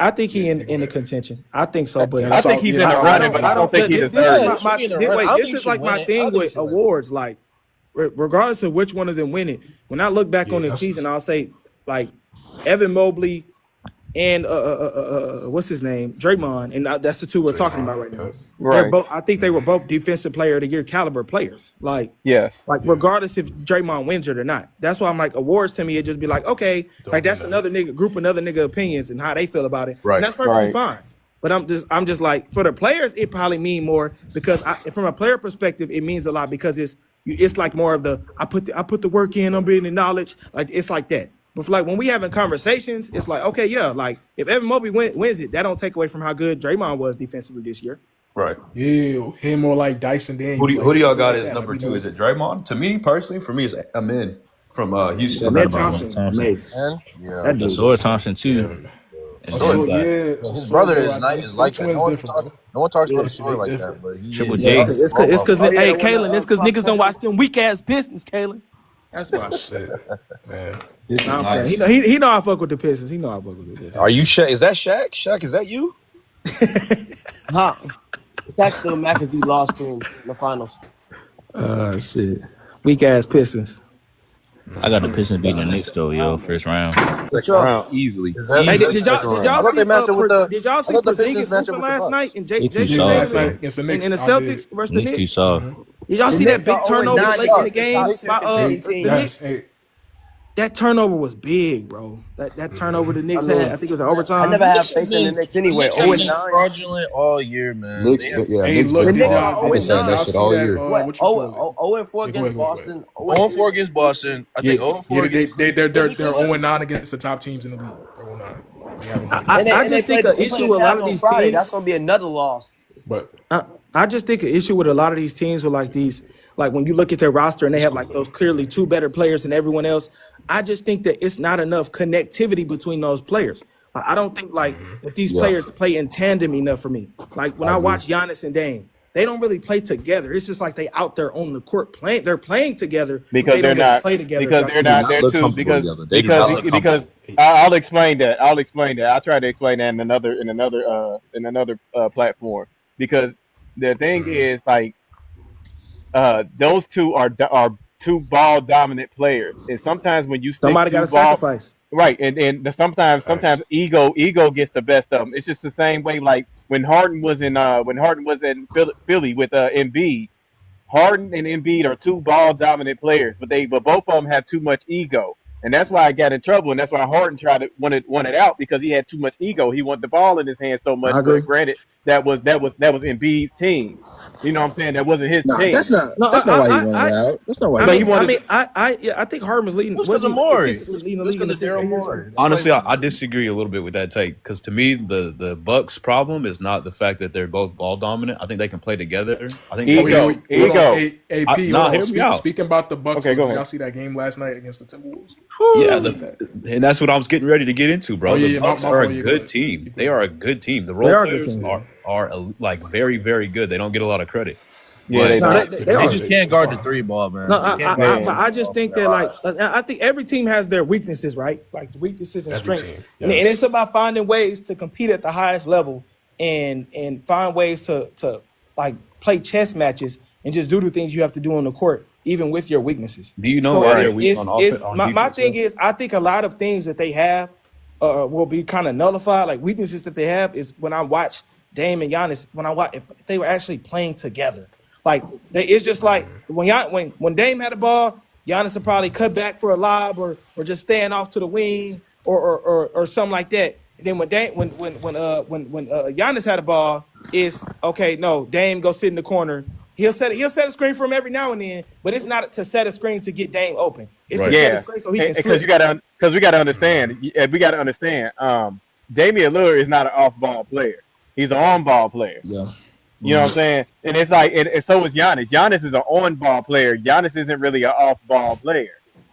I think he in the contention. I think so, but I think he's in the running, but I don't think he this deserves is it. my He should be in the running. I wait, think this he is like should my win it. thing I think he with should win it. awards. Like, regardless of which one of them win it, when I look back on this that's- season, I'll say like Evan Mobley and what's his name, Draymond, and that's the two we're talking about right now. They're Right. both. I think they were both defensive player of the year caliber players. Yes. Regardless if Draymond wins it or not. That's why I'm like awards to me. It just be like, okay, like that's another nigga opinions and how they feel about it. Right. And that's perfectly Right. fine. But I'm just like, for the players, it probably mean more because from a player perspective, it means a lot because it's like more of the I put the work in, I'm being acknowledged. Like it's like that. But for like when we having conversations, it's like, okay, yeah, like if Evan Mobley wins it, that don't take away from how good Draymond was defensively this year. Right. Yeah, him or like Dyson Daniels. Who do y'all got as number 2? Is it Draymond? To me personally, for me, it's Amin from Houston. Ned Thompson, amazing. Man, yeah. That dude. Sword Thompson too. And So, then His brother is nice. Like that. Twins No different. one talks Yeah, about a story they like different. that, but he Triple is. J. It's because Oh, yeah, hey, when Kalen, it's because cross niggas don't watch them weak ass Pistons, Kalen. That's why. Shit, man. This is Nah, I'm nice. playing. He know I fuck with the Pistons. He know I fuck with the Pistons. Are you Shaq? Is that Shaq? Shaq, is that you? Huh. That's still McAfee lost to him in the finals. Shit. Weak ass Pistons. I got the Pistons beating the Knicks though, yo, first round. Second round, easily. Is that- Hey, Easily did y'all I see thought they matched up with the. did y'all I see thought the Pistons Porzingis matched up hooping with the last Bucks. night and They too Jason soft, Last bro. night against the and Knicks. the I Celtics versus the Knicks too Knicks? soft. Did y'all The see that Knicks big are turnover 0-9 late in the suck. game It's by a did. the Yes. Knicks? Hey, That turnover was big, bro. That turnover the Knicks I mean, had, I think it was an I overtime. never have Knicks faith have in the been- Knicks anyway. Knicks have been 0-9. fraudulent all year, man. Knicks, They have- yeah, hey, Knicks look, been The did Knicks y'all, are did 0-9. y'all I've been see saying that shit all that? year. What What? you call it? 0-4 Yeah, go against ahead. Boston. 0-4 against Boston. I think 0-4 Yeah, against. they're Cleveland. 0-9 against the top teams in the league. They're 0-9. They haven't beaten I And they, and they just think play an issue with a lot of on these Friday. teams. That's going to be another loss. but I just think an issue with a lot of these teams with like these, like when you look at their roster and they have like those clearly two better players than everyone else. I just think that it's not enough connectivity between those players. Like, I don't think like that these Yeah. players play in tandem enough for me. Like when I watch Giannis and Dame, they don't really play together. It's just like they out there on the court playing. They're playing together but Because they they're don't really not play together. because So I they're think- not there look too comfortable because together. They do not look because I'll explain that. I'll try to explain that in another platform because the thing is like those two are two ball dominant players and sometimes when you stick somebody two got to ball sacrifice. right sometimes ego gets the best of them. It's just the same way like when Harden was in Philly with Embiid. Harden and Embiid are two ball dominant players, but both of them have too much ego, and that's why I got in trouble, and that's why Harden tried to want it out because he had too much ego. He wanted the ball in his hand so much. I agree. But granted, that was Embiid's team. You know what I'm saying? That wasn't his team. That's not. No, That's not why he wanted I- it out. That's not why. I But he he mean, wanted- I think Harden was leading. It's 'cause of wasn't he Morey. statistically leading the It's league in 'cause of assists Daryl per year? Morey. Honestly, I disagree a little bit with that take because to me, the Bucks' problem is not the fact that they're both ball dominant. I think they can play together. I think Ego. hold on. Ego. AP, hear me out. Speaking about the Bucks, Okay, go did ahead. y'all see that game last night against the Timberwolves? Yeah, and that's what I was getting ready to get into, bro. Oh, yeah, the yeah, Bucks my are fault, a yeah, go good ahead. team. They are a good team. The They role are a good players team. are like very, very good. They don't get a lot of credit. Yeah, they No, don't. they They are. just can't guard the three ball, man. No, They can't guard the I three just ball think for that their like lives. I think every team has their weaknesses, right? Like the weaknesses and Every strengths, team, and yes. it's about finding ways to compete at the highest level and find ways to like play chess matches and just do the things you have to do on the court, even with your weaknesses. Do you know So why it's- they're weak it's- on it's- offense? On my defense? thing is, I think a lot of things that they have will be kind of nullified. Like weaknesses that they have is when I watch Dame and Giannis, when I watch if they were actually playing together. Like it's just like when Dame had the ball, Giannis would probably cut back for a lob or just stand off to the wing or something like that. And then when Giannis had the ball, it's okay. No, Dame go sit in the corner. He'll set a screen for him every now and then, but it's not to set a screen to get Dame open. It's to set a Yeah, screen so he can because slip. we got to understand. Damian Lillard is not an off-ball player. He's an on-ball player. Yeah. You know what I'm saying? And it's like, and so is Giannis. Giannis is an on-ball player. Giannis isn't really an off-ball player.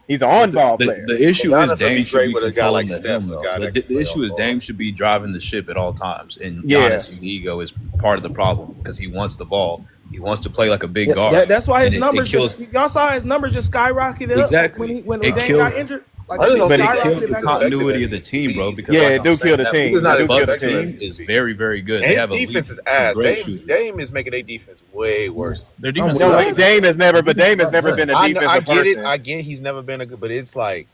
He's an on-ball player. The issue Giannis is would be Dame should great be with a guy controlling like the Steph, helm, a though. guy that The can play issue is off Dame ball. should be driving the ship at all times, and Yeah. Giannis's ego is part of the problem because he wants the ball. He wants to play like a big Yeah, guard. that's why his And numbers. kills, Y'all saw his numbers just skyrocketed up Exactly. when It Dame killed- got injured. Like, I just they don't but it think skyrocketed kills he's the back not up. continuity of the team, bro. Because Yeah, like it I'm do saying, kill the that team. He's not It do kill the Bucks team. team is very, very good. They Dame's have defense is elite, ass. great Dame, shooters. Dame is making their defense way worse. Their defense No, sucks. Dame has never been a I defensive get it. person. I get he's never been a good, but it's like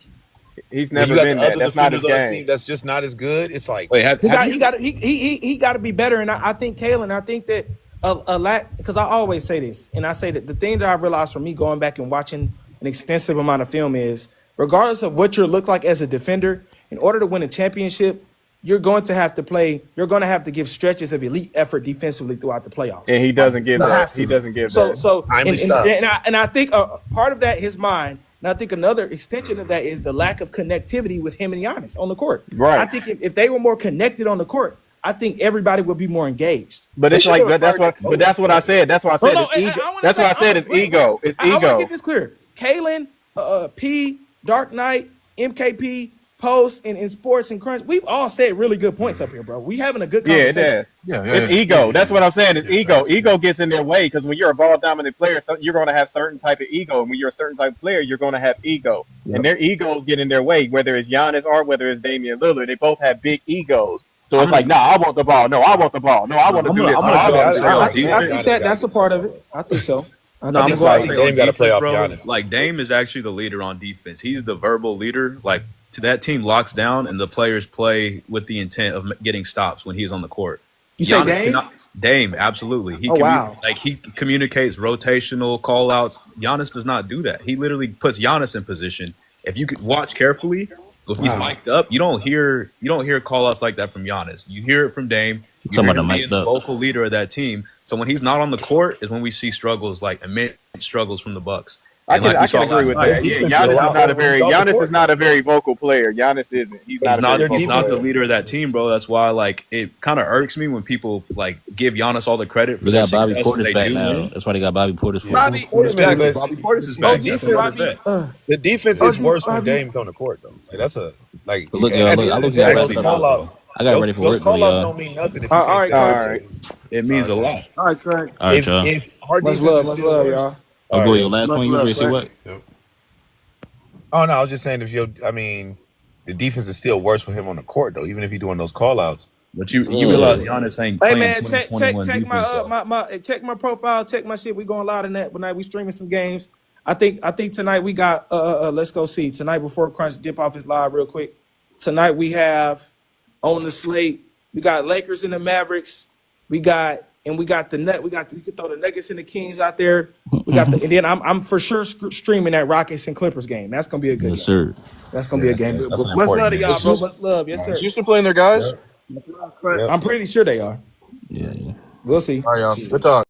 He's when you never got been the that. other That's not his defenders on the game. team that's just not as good, it's like Wait, have you? He got to be better. And I think Kalen, I think that a lack, because I always say this, and I say that the thing that I've realized from me going back and watching an extensive amount of film is, regardless of what you look like as a defender, in order to win a championship, you're going to have to give stretches of elite effort defensively throughout the playoffs. And he doesn't give You that. have to. He doesn't give So, that. so Timely and, stops. and I think part of that is mine. And I think another extension of that is the lack of connectivity with him and Giannis on the court. Right. I think if they were more connected on the court, I think everybody would be more engaged. But it's like that's what I said. That's why I said No, it's ego. I wanna That's say- why I said it's wait, ego. It's I want to ego. get this clear. Kalen, P, Dark Knight, MKP, Post, and in Sports and Crunch, we've all said really good points up here, bro. We having a good Yeah, it conversation. does. It's ego. That's what I'm saying. It's ego. Ego gets in their way because when you're a ball dominant player, you're going to have certain type of ego, and when you're a certain type of player, you're going to have ego, and their egos get in their way. Whether it's Giannis or whether it's Damian Lillard, they both have big egos. So it's like, nah, I want the ball. No, I want the ball. No, I want to do this. I think that's a part of it. I think so. No, I'm That's why sorry. Dame got to play off bro. Giannis. Like Dame is actually the leader on defense. He's the verbal leader. Like to that team locks down, and the players play with the intent of getting stops when he's on the court. You say Dame? Dame, absolutely. He wow. he communicates rotational call outs. Giannis does not do that. He literally puts Giannis in position. If you could watch carefully, if he's mic'd up, you don't hear call outs like that from Giannis. You hear it from Dame. You hear him being the vocal leader of that team. So when he's not on the court is when we see struggles, like immense struggles from the Bucks. I can agree with that. Yeah, Giannis is not a very vocal player. Giannis isn't. He's not the leader of that team, bro. That's why like it kind of irks me when people like give Giannis all the credit for We their got Bobby success Portis when they back do now. win. That's why they got Bobby Portis for Bobby Exactly. Bobby Portis is back. That's another bet. The defense is worse when Dame's on the court, though. Like that's a like. But look, y'all, I got ready for work, though, call-outs y'all. don't mean nothing. If All right. It means a lot. All right, Craig. All right, y'all. If our Much defense love, is much still love, worse- y'all. I'll go your last Much point. You love, ready to say what? Oh no, I was just saying the defense is still worse for him on the court though, even if he's doing those call outs. But you realize Giannis ain't Hey playing man, 2021 check defense. check my profile, check my shit. We going live tonight. Tonight we streaming some games. I think tonight we got let's go see. Tonight before Crunch dip off his live real quick. Tonight we have on the slate, we got Lakers and the Mavericks. We got the net. We can throw the Nuggets and the Kings out there. We got and then I'm for sure streaming that Rockets and Clippers game. That's gonna be a good game. Sir. That's gonna be a game. That's an Much love important to game. y'all, bro. Much love. Yes, sir. Houston playing their guys? I'm pretty sure they are. Yeah. We'll see. All right, y'all. Good talk.